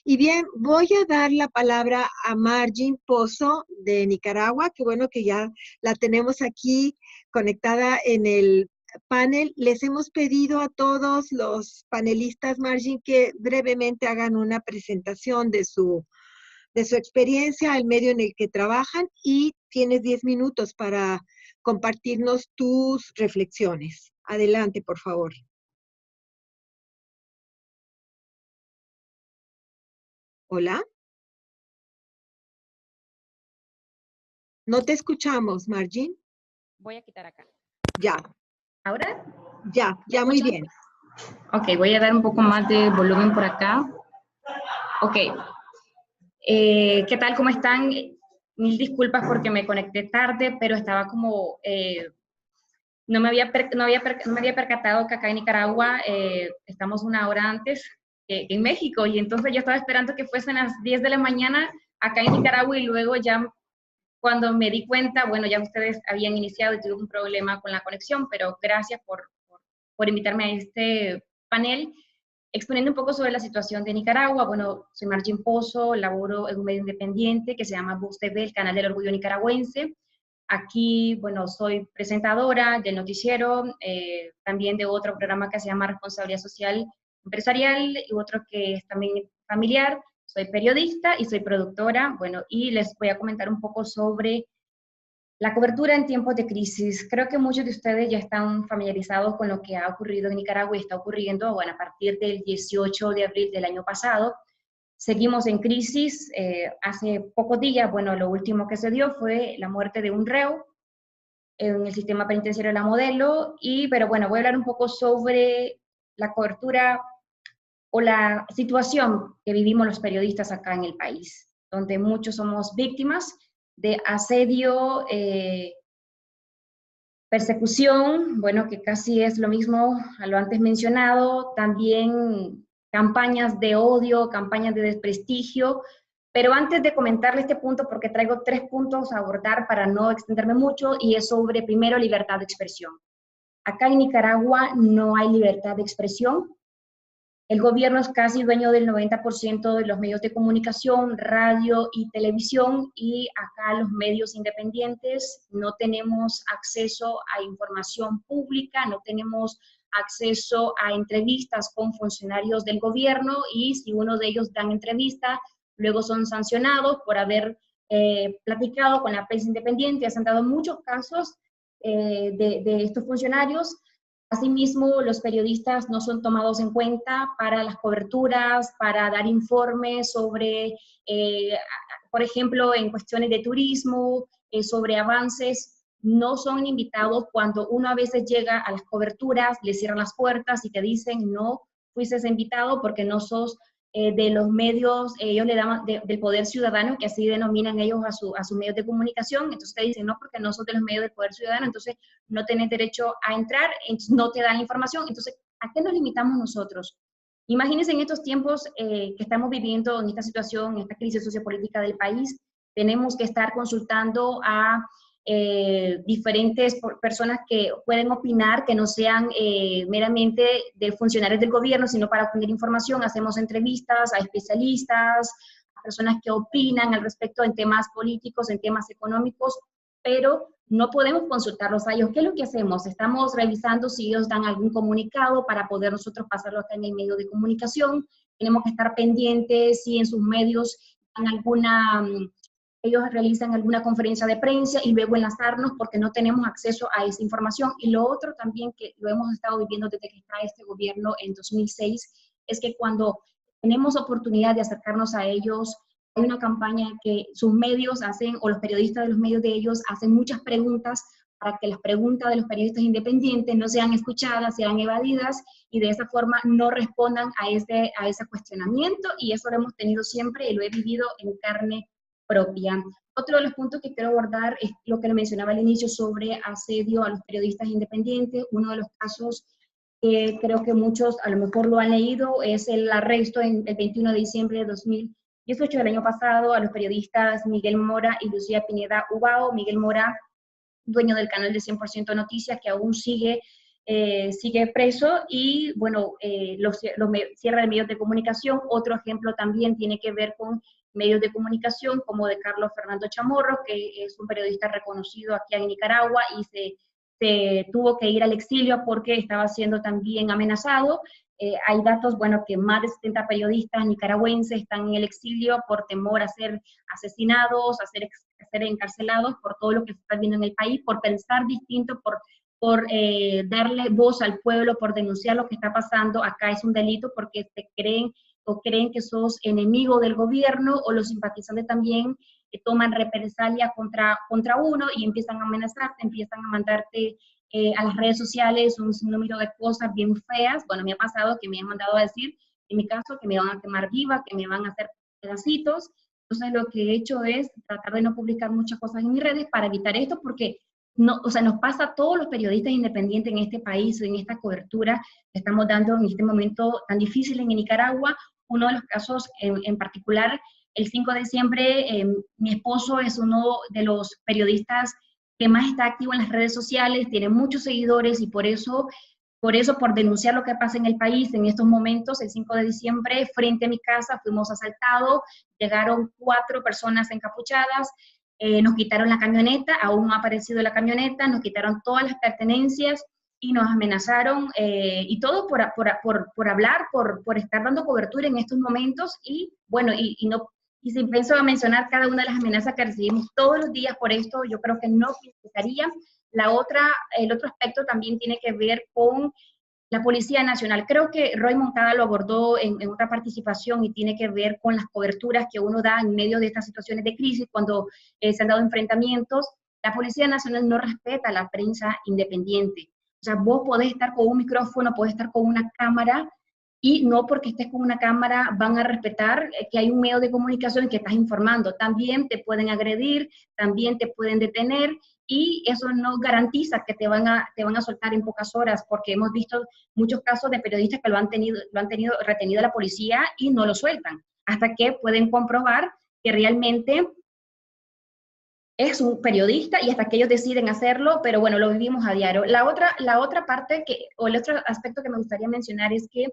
Y bien, voy a dar la palabra a Margin Pozo de Nicaragua, que bueno que ya la tenemos aquí conectada en el panel. Les hemos pedido a todos los panelistas, Margin, que brevemente hagan una presentación de su experiencia, el medio en el que trabajan, y tienes 10 minutos para compartirnos tus reflexiones. Adelante, por favor. Hola. No te escuchamos, Margin. Voy a quitar acá. Ya. ¿Ahora? Ya, muy bien. Ok, voy a dar un poco más de volumen por acá. Ok. ¿Qué tal? ¿Cómo están? Mil disculpas porque me conecté tarde, pero estaba como... no me había percatado que acá en Nicaragua estamos una hora antes que en México, y entonces yo estaba esperando que fuesen las 10 de la mañana acá en Nicaragua, y luego ya cuando me di cuenta, bueno, ya ustedes habían iniciado y tuve un problema con la conexión, pero gracias por invitarme a este panel, exponiendo un poco sobre la situación de Nicaragua. Bueno, soy Margin Pozo, laboro en un medio independiente que se llama Voz TV, el canal del orgullo nicaragüense. Aquí, bueno, soy presentadora del noticiero, también de otro programa que se llama Responsabilidad Social Empresarial, y otro que es también familiar. Soy periodista y soy productora, bueno, y les voy a comentar un poco sobre la cobertura en tiempos de crisis. Creo que muchos de ustedes ya están familiarizados con lo que ha ocurrido en Nicaragua y está ocurriendo, bueno, a partir del 18 de abril del año pasado. Seguimos en crisis. Hace pocos días, bueno, lo último que se dio fue la muerte de un reo en el sistema penitenciario de La Modelo, pero bueno, voy a hablar un poco sobre la cobertura o la situación que vivimos los periodistas acá en el país, donde muchos somos víctimas de asedio, persecución, bueno, que casi es lo mismo a lo antes mencionado, también campañas de odio, campañas de desprestigio. Pero antes de comentarle este punto, porque traigo 3 puntos a abordar para no extenderme mucho, y es sobre, primero, libertad de expresión. Acá en Nicaragua no hay libertad de expresión. El gobierno es casi dueño del 90% de los medios de comunicación, radio y televisión, y acá los medios independientes no tenemos acceso a información pública, no tenemos acceso a entrevistas con funcionarios del gobierno, y si uno de ellos dan entrevista, luego son sancionados por haber platicado con la prensa independiente. Se han dado muchos casos de estos funcionarios. Asimismo, los periodistas no son tomados en cuenta para las coberturas, para dar informes sobre, por ejemplo, en cuestiones de turismo, sobre avances. No son invitados cuando uno a veces llega a las coberturas, le cierran las puertas y te dicen, no fuiste invitado porque no sos de los medios, ellos le llaman del poder ciudadano, que así denominan ellos a sus medios de comunicación. Entonces te dicen, no, porque no son de los medios del poder ciudadano, entonces no tenés derecho a entrar, entonces no te dan información. Entonces, ¿a qué nos limitamos nosotros? Imagínense en estos tiempos que estamos viviendo, en esta situación, en esta crisis sociopolítica del país, tenemos que estar consultando a diferentes personas que pueden opinar, que no sean meramente de funcionarios del gobierno, sino para obtener información. Hacemos entrevistas a especialistas, a personas que opinan al respecto en temas políticos, en temas económicos, pero no podemos consultarlos a ellos. ¿Qué es lo que hacemos? Estamos revisando si ellos dan algún comunicado para poder nosotros pasarlo acá en el medio de comunicación. Tenemos que estar pendientes si en sus medios dan alguna... ellos realizan alguna conferencia de prensa y luego enlazarnos porque no tenemos acceso a esa información. Y lo otro también que lo hemos estado viviendo desde que está este gobierno en 2006, es que cuando tenemos oportunidad de acercarnos a ellos, hay una campaña que sus medios hacen, o los periodistas de los medios de ellos hacen muchas preguntas para que las preguntas de los periodistas independientes no sean escuchadas, sean evadidas, y de esa forma no respondan a ese cuestionamiento, y eso lo hemos tenido siempre y lo he vivido en carne propia. Otro de los puntos que quiero abordar es lo que le mencionaba al inicio sobre asedio a los periodistas independientes. Uno de los casos que creo que muchos a lo mejor lo han leído es el arresto el 21 de diciembre de 2018 del año pasado a los periodistas Miguel Mora y Lucía Pineda Ubao. Miguel Mora, dueño del canal de 100% Noticias, que aún sigue preso, y bueno, los cierra de medios de comunicación. Otro ejemplo también tiene que ver con medios de comunicación como de Carlos Fernando Chamorro, que es un periodista reconocido aquí en Nicaragua y se tuvo que ir al exilio porque estaba siendo también amenazado. Hay datos, bueno, que más de 70 periodistas nicaragüenses están en el exilio por temor a ser asesinados, a ser encarcelados por todo lo que se está viendo en el país, por pensar distinto, por darle voz al pueblo, por denunciar lo que está pasando. Acá es un delito porque creen que sos enemigo del gobierno, o los simpatizantes también toman represalia contra uno y empiezan a amenazarte, empiezan a mandarte a las redes sociales un número de cosas bien feas. Bueno, me ha pasado que me han mandado a decir, en mi caso, que me van a quemar viva, que me van a hacer pedacitos. Entonces lo que he hecho es tratar de no publicar muchas cosas en mis redes para evitar esto, porque no, o sea, nos pasa a todos los periodistas independientes en este país, en esta cobertura que estamos dando en este momento tan difícil en Nicaragua. Uno de los casos en particular, el 5 de diciembre, mi esposo es uno de los periodistas que más está activo en las redes sociales, tiene muchos seguidores, y por denunciar lo que pasa en el país en estos momentos, el 5 de diciembre, frente a mi casa, fuimos asaltados, llegaron 4 personas encapuchadas, nos quitaron la camioneta, aún no ha aparecido la camioneta, nos quitaron todas las pertenencias y nos amenazaron, y todo por hablar, por estar dando cobertura en estos momentos. Y bueno, y si empiezo a mencionar cada una de las amenazas que recibimos todos los días por esto, yo creo que no finalizaría. El otro aspecto también tiene que ver con la Policía Nacional. Creo que Roy Moncada lo abordó en otra participación, y tiene que ver con las coberturas que uno da en medio de estas situaciones de crisis, cuando se han dado enfrentamientos. La Policía Nacional no respeta a la prensa independiente. O sea, vos podés estar con un micrófono, podés estar con una cámara, y no porque estés con una cámara van a respetar que hay un medio de comunicación que estás informando. También te pueden agredir, también te pueden detener, y eso no garantiza que te van a soltar en pocas horas, porque hemos visto muchos casos de periodistas que lo han tenido retenido la policía y no lo sueltan, hasta que pueden comprobar que realmente es un periodista, y hasta que ellos deciden hacerlo. Pero bueno, lo vivimos a diario. La otra parte o el otro aspecto que me gustaría mencionar es que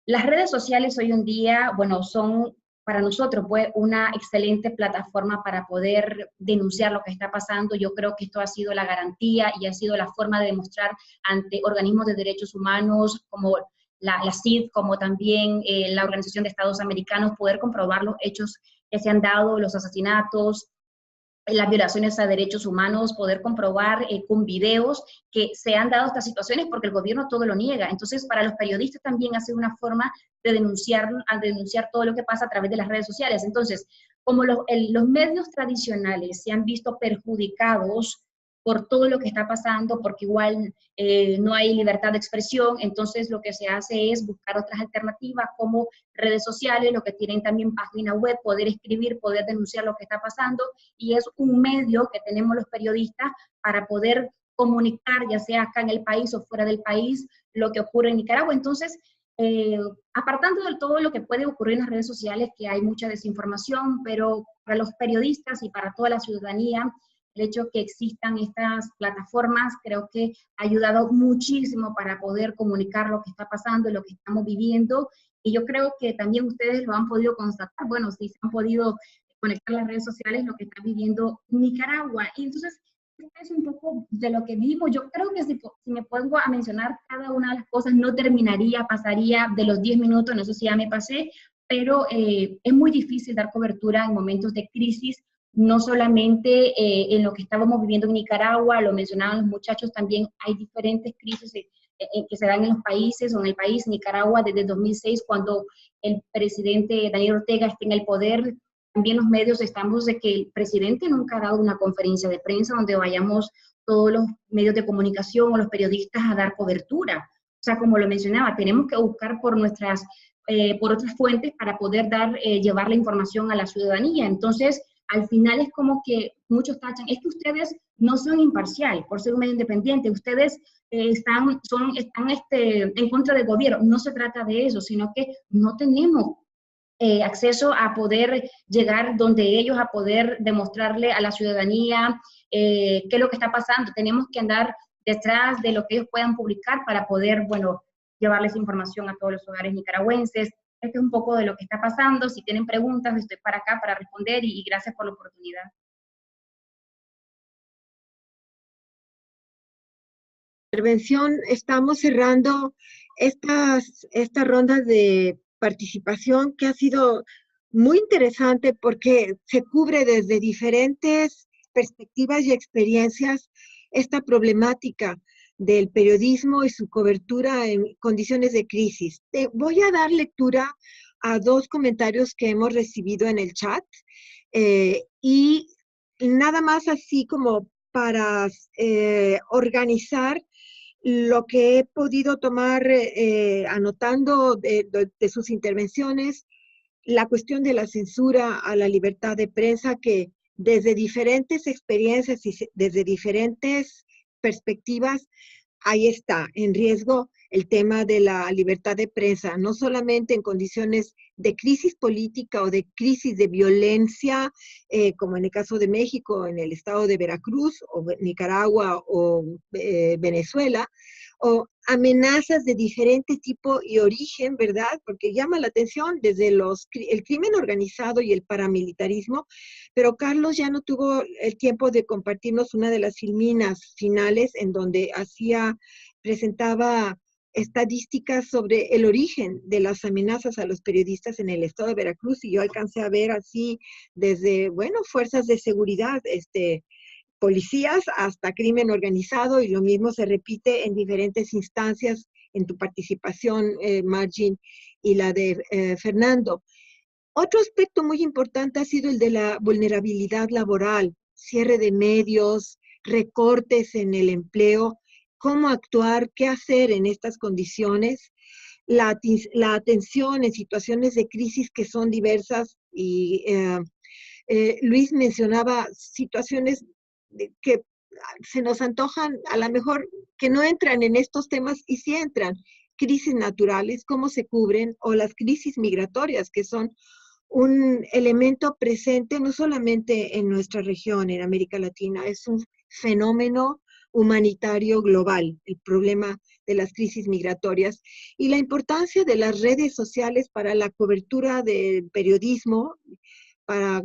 las redes sociales hoy en día, bueno, son para nosotros pues una excelente plataforma para poder denunciar lo que está pasando. Yo creo que esto ha sido la garantía y ha sido la forma de demostrar ante organismos de derechos humanos como la CID, como también la Organización de Estados Americanos, poder comprobar los hechos que se han dado, los asesinatos, las violaciones a derechos humanos, poder comprobar con videos que se han dado estas situaciones, porque el gobierno todo lo niega. Entonces, para los periodistas también ha sido una forma de denunciar todo lo que pasa a través de las redes sociales. Entonces, como los medios tradicionales se han visto perjudicados por todo lo que está pasando, porque igual no hay libertad de expresión. Entonces lo que se hace es buscar otras alternativas como redes sociales, lo que tienen también página web, poder escribir, poder denunciar lo que está pasando, y es un medio que tenemos los periodistas para poder comunicar, ya sea acá en el país o fuera del país, lo que ocurre en Nicaragua. Entonces, apartando de todo lo que puede ocurrir en las redes sociales, que hay mucha desinformación, pero para los periodistas y para toda la ciudadanía, el hecho que existan estas plataformas creo que ha ayudado muchísimo para poder comunicar lo que está pasando y lo que estamos viviendo, y yo creo que también ustedes lo han podido constatar, bueno, si se han podido conectar las redes sociales, lo que está viviendo Nicaragua. Y entonces, este es un poco de lo que vivo. Yo creo que si me pongo a mencionar cada una de las cosas, no terminaría, pasaría de los 10 minutos, no sé si ya me pasé, pero es muy difícil dar cobertura en momentos de crisis, no solamente en lo que estábamos viviendo en Nicaragua, lo mencionaban los muchachos, también hay diferentes crisis que se dan en los países o en el país. Nicaragua desde 2006, cuando el presidente Daniel Ortega está en el poder, también los medios estamos de que el presidente nunca ha dado una conferencia de prensa donde vayamos todos los medios de comunicación o los periodistas a dar cobertura. O sea, como lo mencionaba, tenemos que buscar por otras fuentes para poder llevar la información a la ciudadanía. Entonces, al final es como que muchos tachan, es que ustedes no son imparcial por ser un medio independiente, ustedes están en contra del gobierno. No se trata de eso, sino que no tenemos acceso a poder llegar donde ellos, a poder demostrarle a la ciudadanía qué es lo que está pasando. Tenemos que andar detrás de lo que ellos puedan publicar para poder, bueno, llevarles información a todos los hogares nicaragüenses. Este es un poco de lo que está pasando. Si tienen preguntas, estoy para acá para responder, y gracias por la oportunidad. Intervención, estamos cerrando esta ronda de participación que ha sido muy interesante porque se cubre desde diferentes perspectivas y experiencias esta problemática del periodismo y su cobertura en condiciones de crisis. Voy a dar lectura a dos comentarios que hemos recibido en el chat y nada más así como para organizar lo que he podido tomar anotando de sus intervenciones, la cuestión de la censura a la libertad de prensa, que desde diferentes experiencias y desde diferentes perspectivas, ahí está, en riesgo el tema de la libertad de prensa, no solamente en condiciones de crisis política o de crisis de violencia, como en el caso de México, en el estado de Veracruz, o Nicaragua, o Venezuela, o amenazas de diferente tipo y origen, ¿verdad? Porque llama la atención desde el crimen organizado y el paramilitarismo, pero Carlos ya no tuvo el tiempo de compartirnos una de las filminas finales en donde presentaba estadísticas sobre el origen de las amenazas a los periodistas en el estado de Veracruz, y yo alcancé a ver así desde, bueno, fuerzas de seguridad, policías hasta crimen organizado, y lo mismo se repite en diferentes instancias en tu participación, Margin, y la de Fernando. Otro aspecto muy importante ha sido el de la vulnerabilidad laboral, cierre de medios, recortes en el empleo, cómo actuar, qué hacer en estas condiciones, la atención en situaciones de crisis que son diversas, y Luis mencionaba situaciones que se nos antojan a lo mejor que no entran en estos temas, y sí entran: crisis naturales, cómo se cubren, o las crisis migratorias, que son un elemento presente no solamente en nuestra región, en América Latina, es un fenómeno humanitario global, el problema de las crisis migratorias, y la importancia de las redes sociales para la cobertura del periodismo, para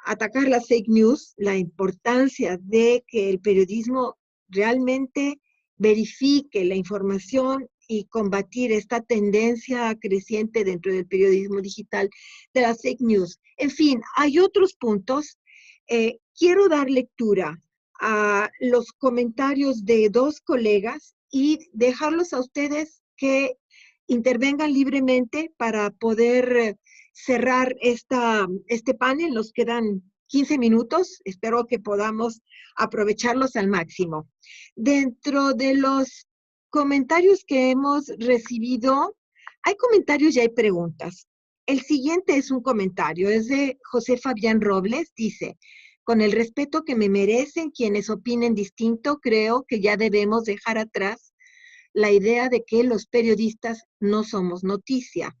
atacar las fake news, la importancia de que el periodismo realmente verifique la información y combatir esta tendencia creciente dentro del periodismo digital de las fake news. En fin, hay otros puntos. Quiero dar lectura a los comentarios de dos colegas y dejarlos a ustedes que intervengan libremente para poder cerrar este panel. Nos quedan 15 minutos. Espero que podamos aprovecharlos al máximo. Dentro de los comentarios que hemos recibido, hay comentarios y hay preguntas. El siguiente es un comentario, es de José Fabián Robles, dice: con el respeto que me merecen quienes opinen distinto, creo que ya debemos dejar atrás la idea de que los periodistas no somos noticia.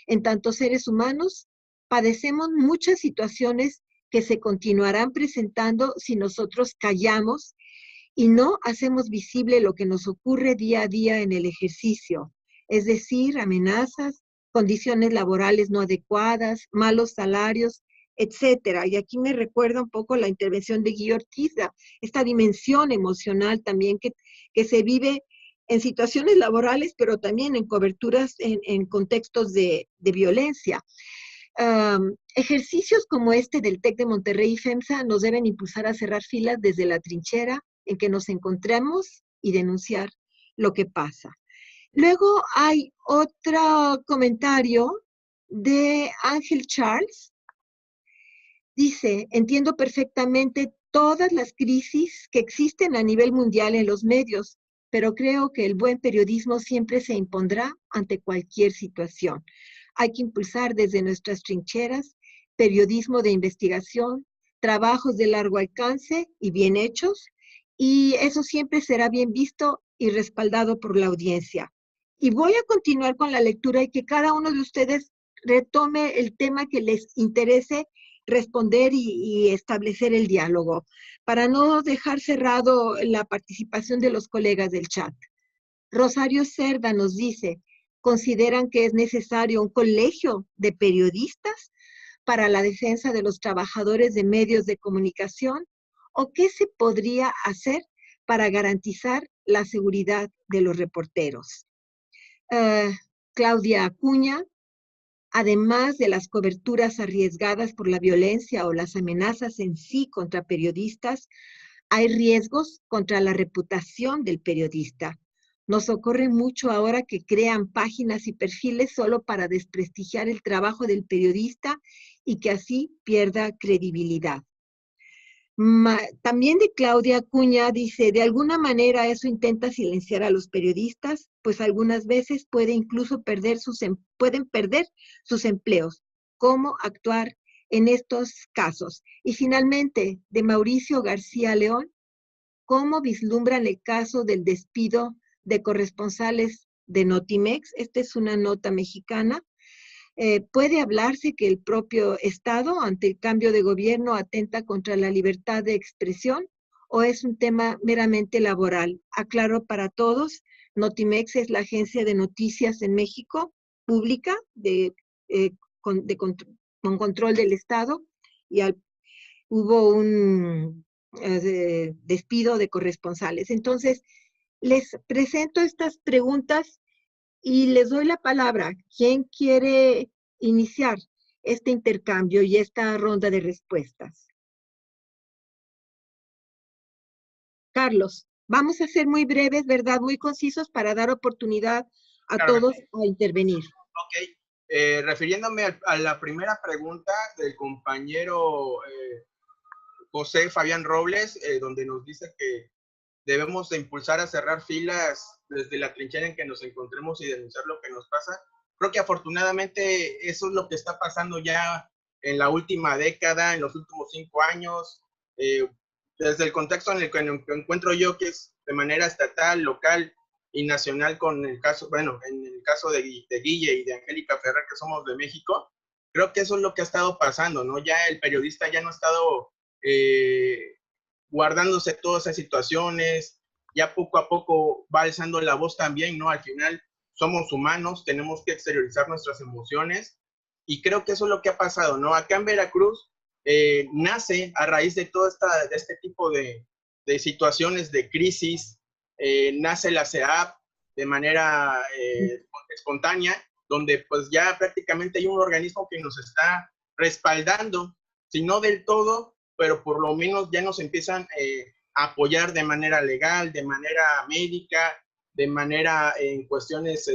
En tanto seres humanos, padecemos muchas situaciones que se continuarán presentando si nosotros callamos y no hacemos visible lo que nos ocurre día a día en el ejercicio, es decir, amenazas, condiciones laborales no adecuadas, malos salarios, etcétera. Y aquí me recuerda un poco la intervención de Guillermo Ortiz, esta dimensión emocional también que se vive en situaciones laborales, pero también en coberturas, en contextos de violencia. Ejercicios como este del TEC de Monterrey y FEMSA nos deben impulsar a cerrar filas desde la trinchera en que nos encontremos y denunciar lo que pasa. Luego hay otro comentario de Ángel Charles. Dice: entiendo perfectamente todas las crisis que existen a nivel mundial en los medios, pero creo que el buen periodismo siempre se impondrá ante cualquier situación. Hay que impulsar desde nuestras trincheras periodismo de investigación, trabajos de largo alcance y bien hechos, y eso siempre será bien visto y respaldado por la audiencia. Y voy a continuar con la lectura y que cada uno de ustedes retome el tema que les interese responder y establecer el diálogo, para no dejar cerrado la participación de los colegas del chat. Rosario Cerda nos dice: ¿consideran que es necesario un colegio de periodistas para la defensa de los trabajadores de medios de comunicación? ¿O qué se podría hacer para garantizar la seguridad de los reporteros? Claudia Acuña: además de las coberturas arriesgadas por la violencia o las amenazas en sí contra periodistas, hay riesgos contra la reputación del periodista. Nos ocurre mucho ahora que crean páginas y perfiles solo para desprestigiar el trabajo del periodista y que así pierda credibilidad. También de Claudia Acuña dice: de alguna manera eso intenta silenciar a los periodistas, pues algunas veces pueden perder sus empleos. ¿Cómo actuar en estos casos? Y finalmente, de Mauricio García León: ¿cómo vislumbran el caso del despido de corresponsales de Notimex? Esta es una nota mexicana. ¿Puede hablarse que el propio Estado, ante el cambio de gobierno, atenta contra la libertad de expresión, o es un tema meramente laboral? Aclaro para todos: Notimex es la agencia de noticias en México, pública, con control del Estado, y hubo un despido de corresponsales. Entonces, les presento estas preguntas y les doy la palabra. ¿Quién quiere iniciar este intercambio y esta ronda de respuestas? Carlos, vamos a ser muy breves, ¿verdad? Muy concisos para dar oportunidad a todos a intervenir. Ok. Refiriéndome a la primera pregunta del compañero José Fabián Robles, donde nos dice que debemos de impulsar a cerrar filas desde la trinchera en que nos encontremos y denunciar lo que nos pasa. Creo que afortunadamente eso es lo que está pasando ya en la última década, en los últimos 5 años, desde el contexto en el que me encuentro yo, que es de manera estatal, local y nacional, con el caso, bueno, en el caso de Guille y de Angélica Ferrer, que somos de México. Creo que eso es lo que ha estado pasando, ¿no? Ya el periodista ya no ha estado guardándose todas esas situaciones, ya poco a poco va alzando la voz también, ¿no? Al final somos humanos, tenemos que exteriorizar nuestras emociones, y creo que eso es lo que ha pasado, ¿no? Acá en Veracruz nace a raíz de todo este tipo de situaciones de crisis, nace la CEAP de manera espontánea, donde pues ya prácticamente hay un organismo que nos está respaldando, si no del todo, pero por lo menos ya nos empiezan a apoyar de manera legal, de manera médica, de manera en cuestiones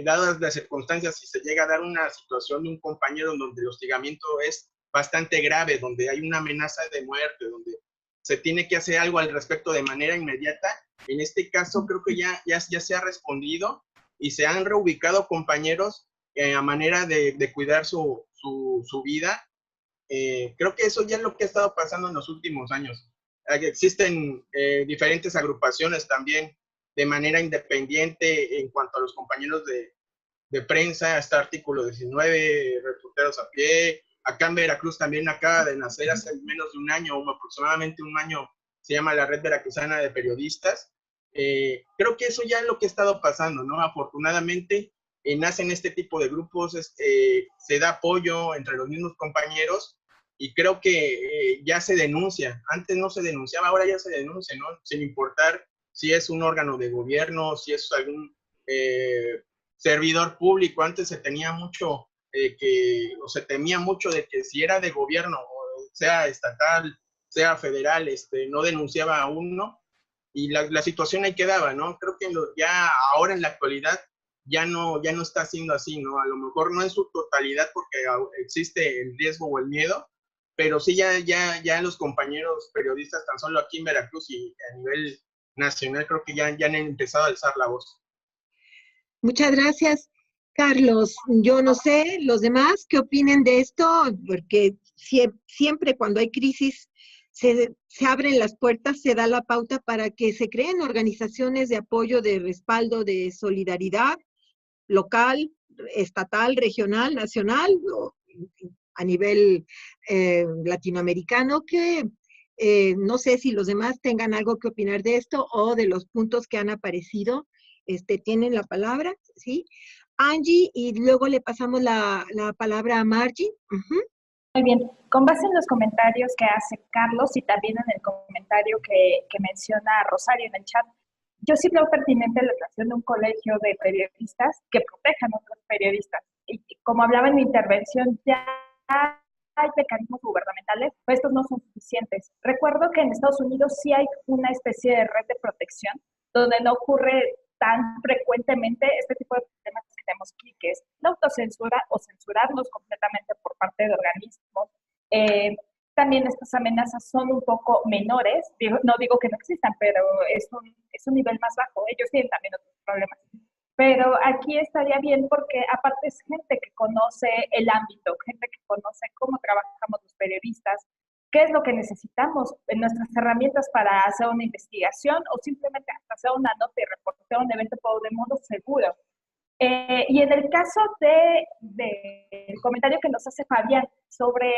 dadas las circunstancias, si se llega a dar una situación de un compañero en donde el hostigamiento es bastante grave, donde hay una amenaza de muerte, donde se tiene que hacer algo al respecto de manera inmediata. En este caso creo que ya se ha respondido y se han reubicado compañeros a manera de cuidar su vida. Creo que eso ya es lo que ha estado pasando en los últimos años. Existen diferentes agrupaciones también de manera independiente en cuanto a los compañeros de prensa. Está Artículo 19, Reporteros a Pie. Acá en Veracruz también acaba de nacer hace menos de un año, aproximadamente un año, se llama la Red Veracruzana de Periodistas. Creo que eso ya es lo que ha estado pasando, ¿no? Afortunadamente nacen este tipo de grupos, se da apoyo entre los mismos compañeros y creo que ya se denuncia. Antes no se denunciaba, ahora ya se denuncia, ¿no? Sin importar si es un órgano de gobierno, si es algún servidor público. Antes se tenía mucho se temía mucho de que si era de gobierno, sea estatal, sea federal, no denunciaba a uno y la situación ahí quedaba, ¿no? Creo que ya ahora en la actualidad ya no está siendo así, ¿no? A lo mejor no en su totalidad porque existe el riesgo o el miedo, pero sí ya los compañeros periodistas, tan solo aquí en Veracruz y a nivel nacional, creo que ya han empezado a alzar la voz. Muchas gracias, Carlos. Yo no sé, los demás, ¿qué opinen de esto? Porque siempre cuando hay crisis se abren las puertas, se da la pauta para que se creen organizaciones de apoyo, de respaldo, de solidaridad local, estatal, regional, nacional, o a nivel latinoamericano, que no sé si los demás tengan algo que opinar de esto o de los puntos que han aparecido. Tienen la palabra, ¿sí? Angie, y luego le pasamos la palabra a Margie. Muy bien, con base en los comentarios que hace Carlos y también en el comentario que menciona Rosario en el chat, yo sí veo pertinente la creación de un colegio de periodistas que protejan a otros periodistas. Y como hablaba en mi intervención, ya hay mecanismos gubernamentales, pero estos no son suficientes. Recuerdo que en Estados Unidos sí hay una especie de red de protección donde no ocurre tan frecuentemente este tipo de problemas que tenemos aquí, que es la autocensura o censurarnos completamente por parte de organismos. También estas amenazas son un poco menores, no digo que no existan, pero es un nivel más bajo. Ellos tienen también otros problemas. Pero aquí estaría bien porque aparte es gente que conoce el ámbito, gente que conoce cómo trabajamos los periodistas, qué es lo que necesitamos en nuestras herramientas para hacer una investigación o simplemente hacer una nota y reportar un evento de modo seguro. Y en el caso del comentario que nos hace Fabián sobre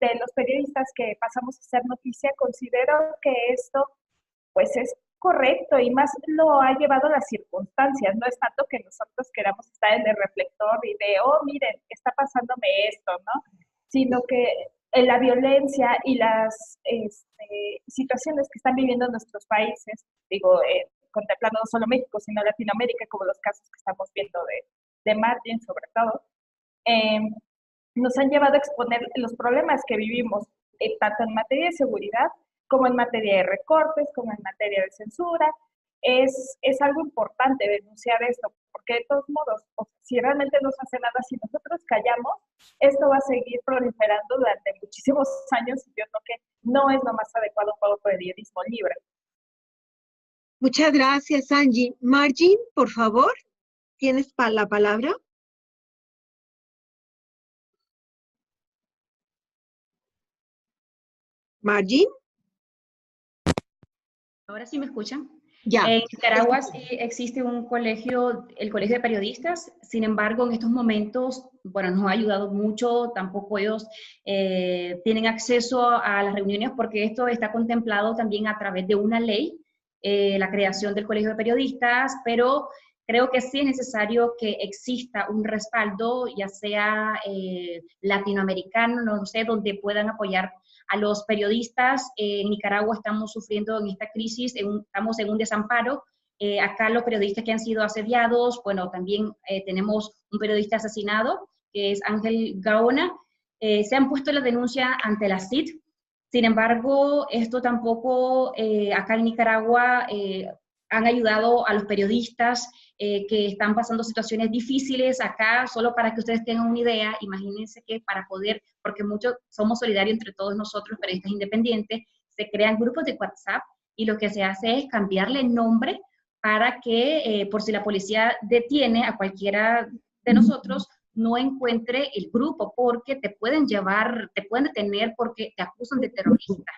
de los periodistas que pasamos a hacer noticia, considero que esto pues es correcto y más lo ha llevado a las circunstancias. No es tanto que nosotros queramos estar en el reflector y de, oh, miren, está pasándome esto, ¿no? Sino que la violencia y las situaciones que están viviendo nuestros países, digo, contemplando no solo México, sino Latinoamérica, como los casos que estamos viendo de Martin, sobre todo, nos han llevado a exponer los problemas que vivimos, tanto en materia de seguridad, como en materia de recortes, como en materia de censura. Es algo importante denunciar esto, porque de todos modos, si realmente no se hace nada, si nosotros callamos, esto va a seguir proliferando durante muchísimos años y yo creo que no es lo más adecuado para un periodismo libre. Muchas gracias, Angie. Margie, por favor, ¿tienes la palabra? Margie. ¿Ahora sí me escuchan? Ya. En Nicaragua sí existe un colegio, el Colegio de Periodistas. Sin embargo, en estos momentos, bueno, nos ha ayudado mucho. Tampoco ellos tienen acceso a las reuniones porque esto está contemplado también a través de una ley, la creación del Colegio de Periodistas, pero creo que sí es necesario que exista un respaldo, ya sea latinoamericano, no sé, donde puedan apoyar a los periodistas. En Nicaragua estamos sufriendo en esta crisis, estamos en un desamparo. Acá los periodistas que han sido asediados, bueno, también tenemos un periodista asesinado, que es Ángel Gaona. Se han puesto la denuncia ante la CID. Sin embargo, esto tampoco acá en Nicaragua han ayudado a los periodistas que están pasando situaciones difíciles acá, solo para que ustedes tengan una idea, imagínense que para poder, porque muchos somos solidarios entre todos nosotros, periodistas independientes, se crean grupos de WhatsApp y lo que se hace es cambiarle el nombre para que, por si la policía detiene a cualquiera de nosotros, no encuentre el grupo, porque te pueden llevar, te pueden detener porque te acusan de terrorista,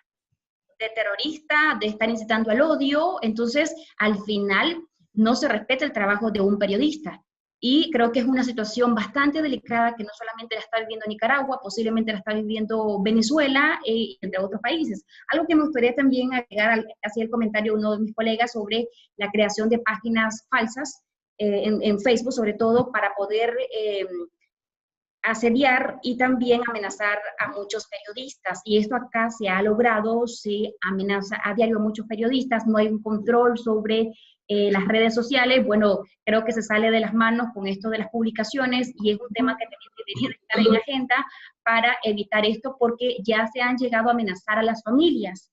de estar incitando al odio. Entonces, al final, no se respeta el trabajo de un periodista. Y creo que es una situación bastante delicada que no solamente la está viviendo Nicaragua, posiblemente la está viviendo Venezuela, entre otros países. Algo que me gustaría también agregar, hacia el comentario de uno de mis colegas sobre la creación de páginas falsas en Facebook, sobre todo para poder asediar y también amenazar a muchos periodistas. Y esto acá se ha logrado, se amenaza a diario a muchos periodistas, no hay un control sobre las redes sociales. Bueno, creo que se sale de las manos con esto de las publicaciones y es un tema que debería estar en la agenda para evitar esto, porque ya se han llegado a amenazar a las familias,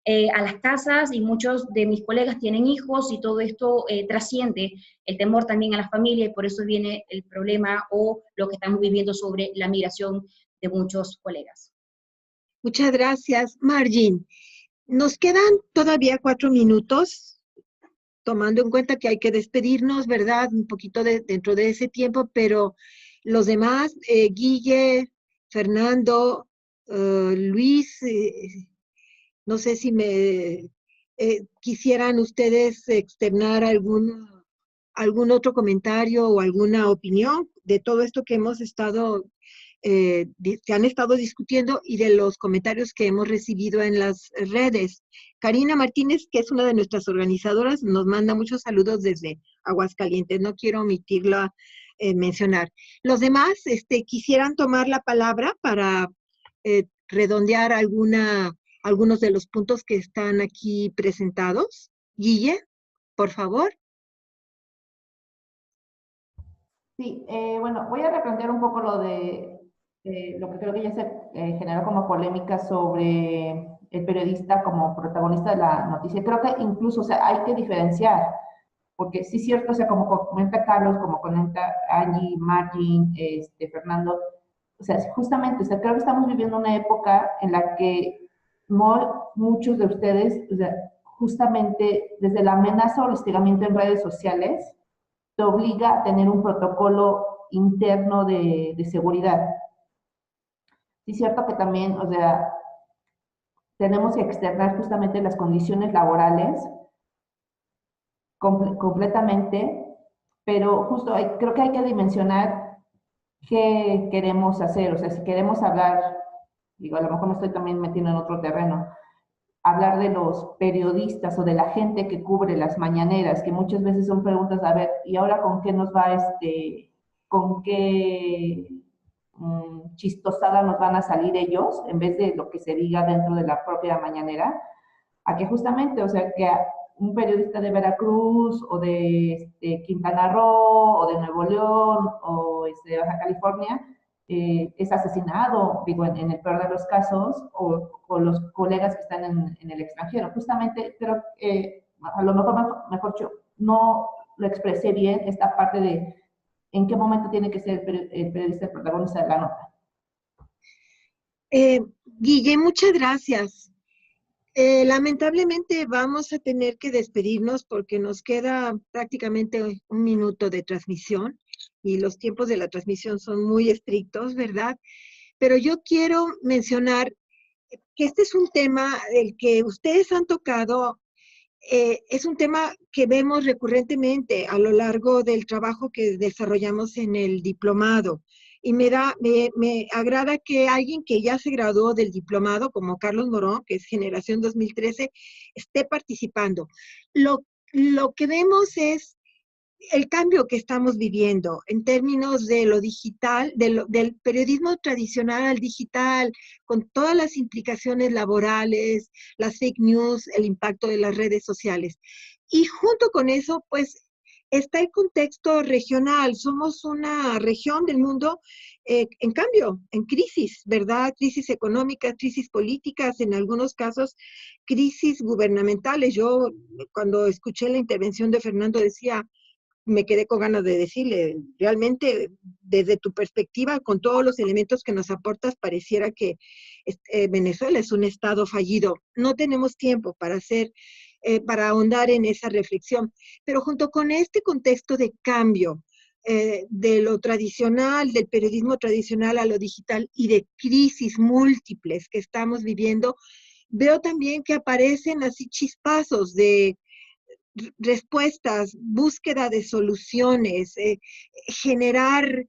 a las casas, y muchos de mis colegas tienen hijos y todo esto trasciende el temor también a la familia, y por eso viene el problema o lo que estamos viviendo sobre la migración de muchos colegas. Muchas gracias, Margin. Nos quedan todavía 4 minutos, tomando en cuenta que hay que despedirnos, ¿verdad? Un poquito dentro de ese tiempo, pero los demás, Guille, Fernando, Luis, no sé si me quisieran ustedes externar algún otro comentario o alguna opinión de todo esto que hemos estado, que han estado discutiendo, y de los comentarios que hemos recibido en las redes. Karina Martínez, que es una de nuestras organizadoras, nos manda muchos saludos desde Aguascalientes. No quiero omitirlo mencionar. Los demás quisieran tomar la palabra para redondear algunos de los puntos que están aquí presentados. Guille, por favor. Sí, bueno, voy a replantear un poco lo de lo que creo que ya se generó como polémica sobre el periodista como protagonista de la noticia. Creo que incluso, o sea, hay que diferenciar, porque sí es cierto, o sea, como comenta Carlos, como comenta Angie, Martin, Fernando, o sea, justamente, o sea, creo que estamos viviendo una época en la que muchos de ustedes, o sea, justamente desde la amenaza o el hostigamiento en redes sociales, te obliga a tener un protocolo interno de seguridad. Sí es cierto que también, o sea, tenemos que externar justamente las condiciones laborales completamente, pero justo creo que hay que dimensionar qué queremos hacer. O sea, si queremos hablar, digo, a lo mejor me estoy también metiendo en otro terreno, hablar de los periodistas o de la gente que cubre las mañaneras, que muchas veces son preguntas, a ver, ¿y ahora con qué nos va con qué chistosada nos van a salir ellos, en vez de lo que se diga dentro de la propia mañanera? A que justamente, o sea, que un periodista de Veracruz o de Quintana Roo o de Nuevo León o de Baja California es asesinado, digo, en el peor de los casos, o los colegas que están en el extranjero. Justamente, creo que a lo mejor yo no lo expresé bien, esta parte de en qué momento tiene que ser el periodista el protagonista de la nota. Guille, muchas gracias. Lamentablemente vamos a tener que despedirnos porque nos queda prácticamente 1 minuto de transmisión y los tiempos de la transmisión son muy estrictos, ¿verdad? Pero yo quiero mencionar que este es un tema del que ustedes han tocado, es un tema que vemos recurrentemente a lo largo del trabajo que desarrollamos en el diplomado. Y me agrada que alguien que ya se graduó del diplomado, como Carlos Morón, que es generación 2013, esté participando. Lo que vemos es el cambio que estamos viviendo en términos de lo digital, del periodismo tradicional al digital, con todas las implicaciones laborales, las fake news, el impacto de las redes sociales. Y junto con eso, pues, está el contexto regional. Somos una región del mundo en cambio, en crisis, ¿verdad? Crisis económicas, crisis políticas, en algunos casos, crisis gubernamentales. Yo, cuando escuché la intervención de Fernando, decía, me quedé con ganas de decirle, realmente desde tu perspectiva, con todos los elementos que nos aportas, pareciera que Venezuela es un estado fallido. No tenemos tiempo para ahondar en esa reflexión, pero junto con este contexto de cambio de lo tradicional, del periodismo tradicional a lo digital y de crisis múltiples que estamos viviendo, veo también que aparecen así chispazos de respuestas, búsqueda de soluciones, generar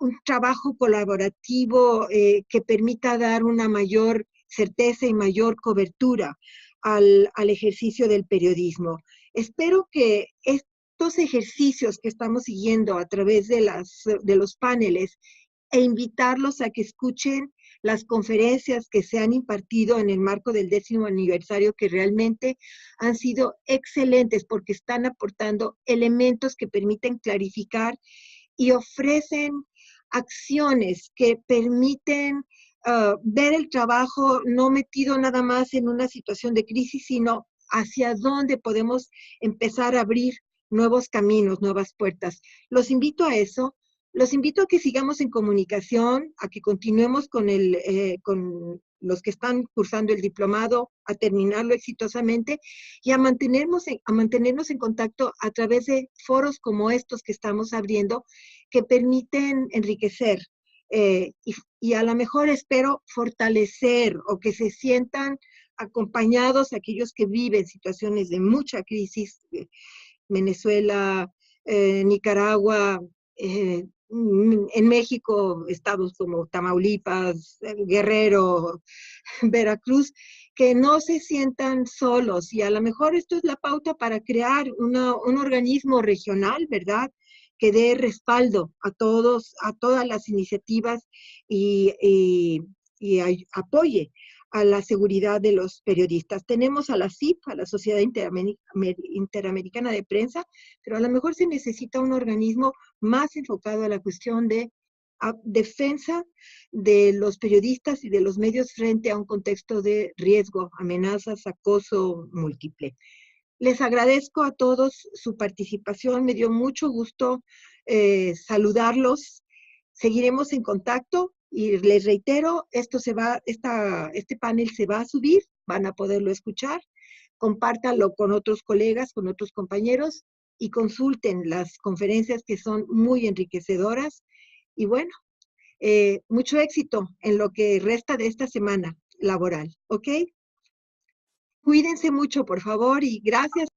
un trabajo colaborativo que permita dar una mayor certeza y mayor cobertura al ejercicio del periodismo. Espero que estos ejercicios que estamos siguiendo a través de los paneles e invitarlos a que escuchen las conferencias que se han impartido en el marco del 10º aniversario, que realmente han sido excelentes porque están aportando elementos que permiten clarificar y ofrecen acciones que permiten ver el trabajo no metido nada más en una situación de crisis, sino hacia dónde podemos empezar a abrir nuevos caminos, nuevas puertas. Los invito a eso. Los invito a que sigamos en comunicación, a que continuemos con los que están cursando el diplomado, a terminarlo exitosamente y a mantenernos en contacto a través de foros como estos que estamos abriendo, que permiten enriquecer y a lo mejor espero fortalecer o que se sientan acompañados aquellos que viven situaciones de mucha crisis, Venezuela, Nicaragua, en México, estados como Tamaulipas, Guerrero, Veracruz, que no se sientan solos. Y a lo mejor esto es la pauta para crear un organismo regional, ¿verdad?, que dé respaldo a todas las iniciativas y apoye a la seguridad de los periodistas. Tenemos a la CIP, a la Sociedad Interamericana de Prensa, pero a lo mejor se necesita un organismo más enfocado a la cuestión de defensa de los periodistas y de los medios frente a un contexto de riesgo, amenazas, acoso múltiple. Les agradezco a todos su participación, me dio mucho gusto saludarlos. Seguiremos en contacto y les reitero, este panel se va a subir, van a poderlo escuchar. Compártanlo con otros colegas, con otros compañeros y consulten las conferencias que son muy enriquecedoras. Y bueno, mucho éxito en lo que resta de esta semana laboral, ¿ok? Cuídense mucho, por favor, y gracias.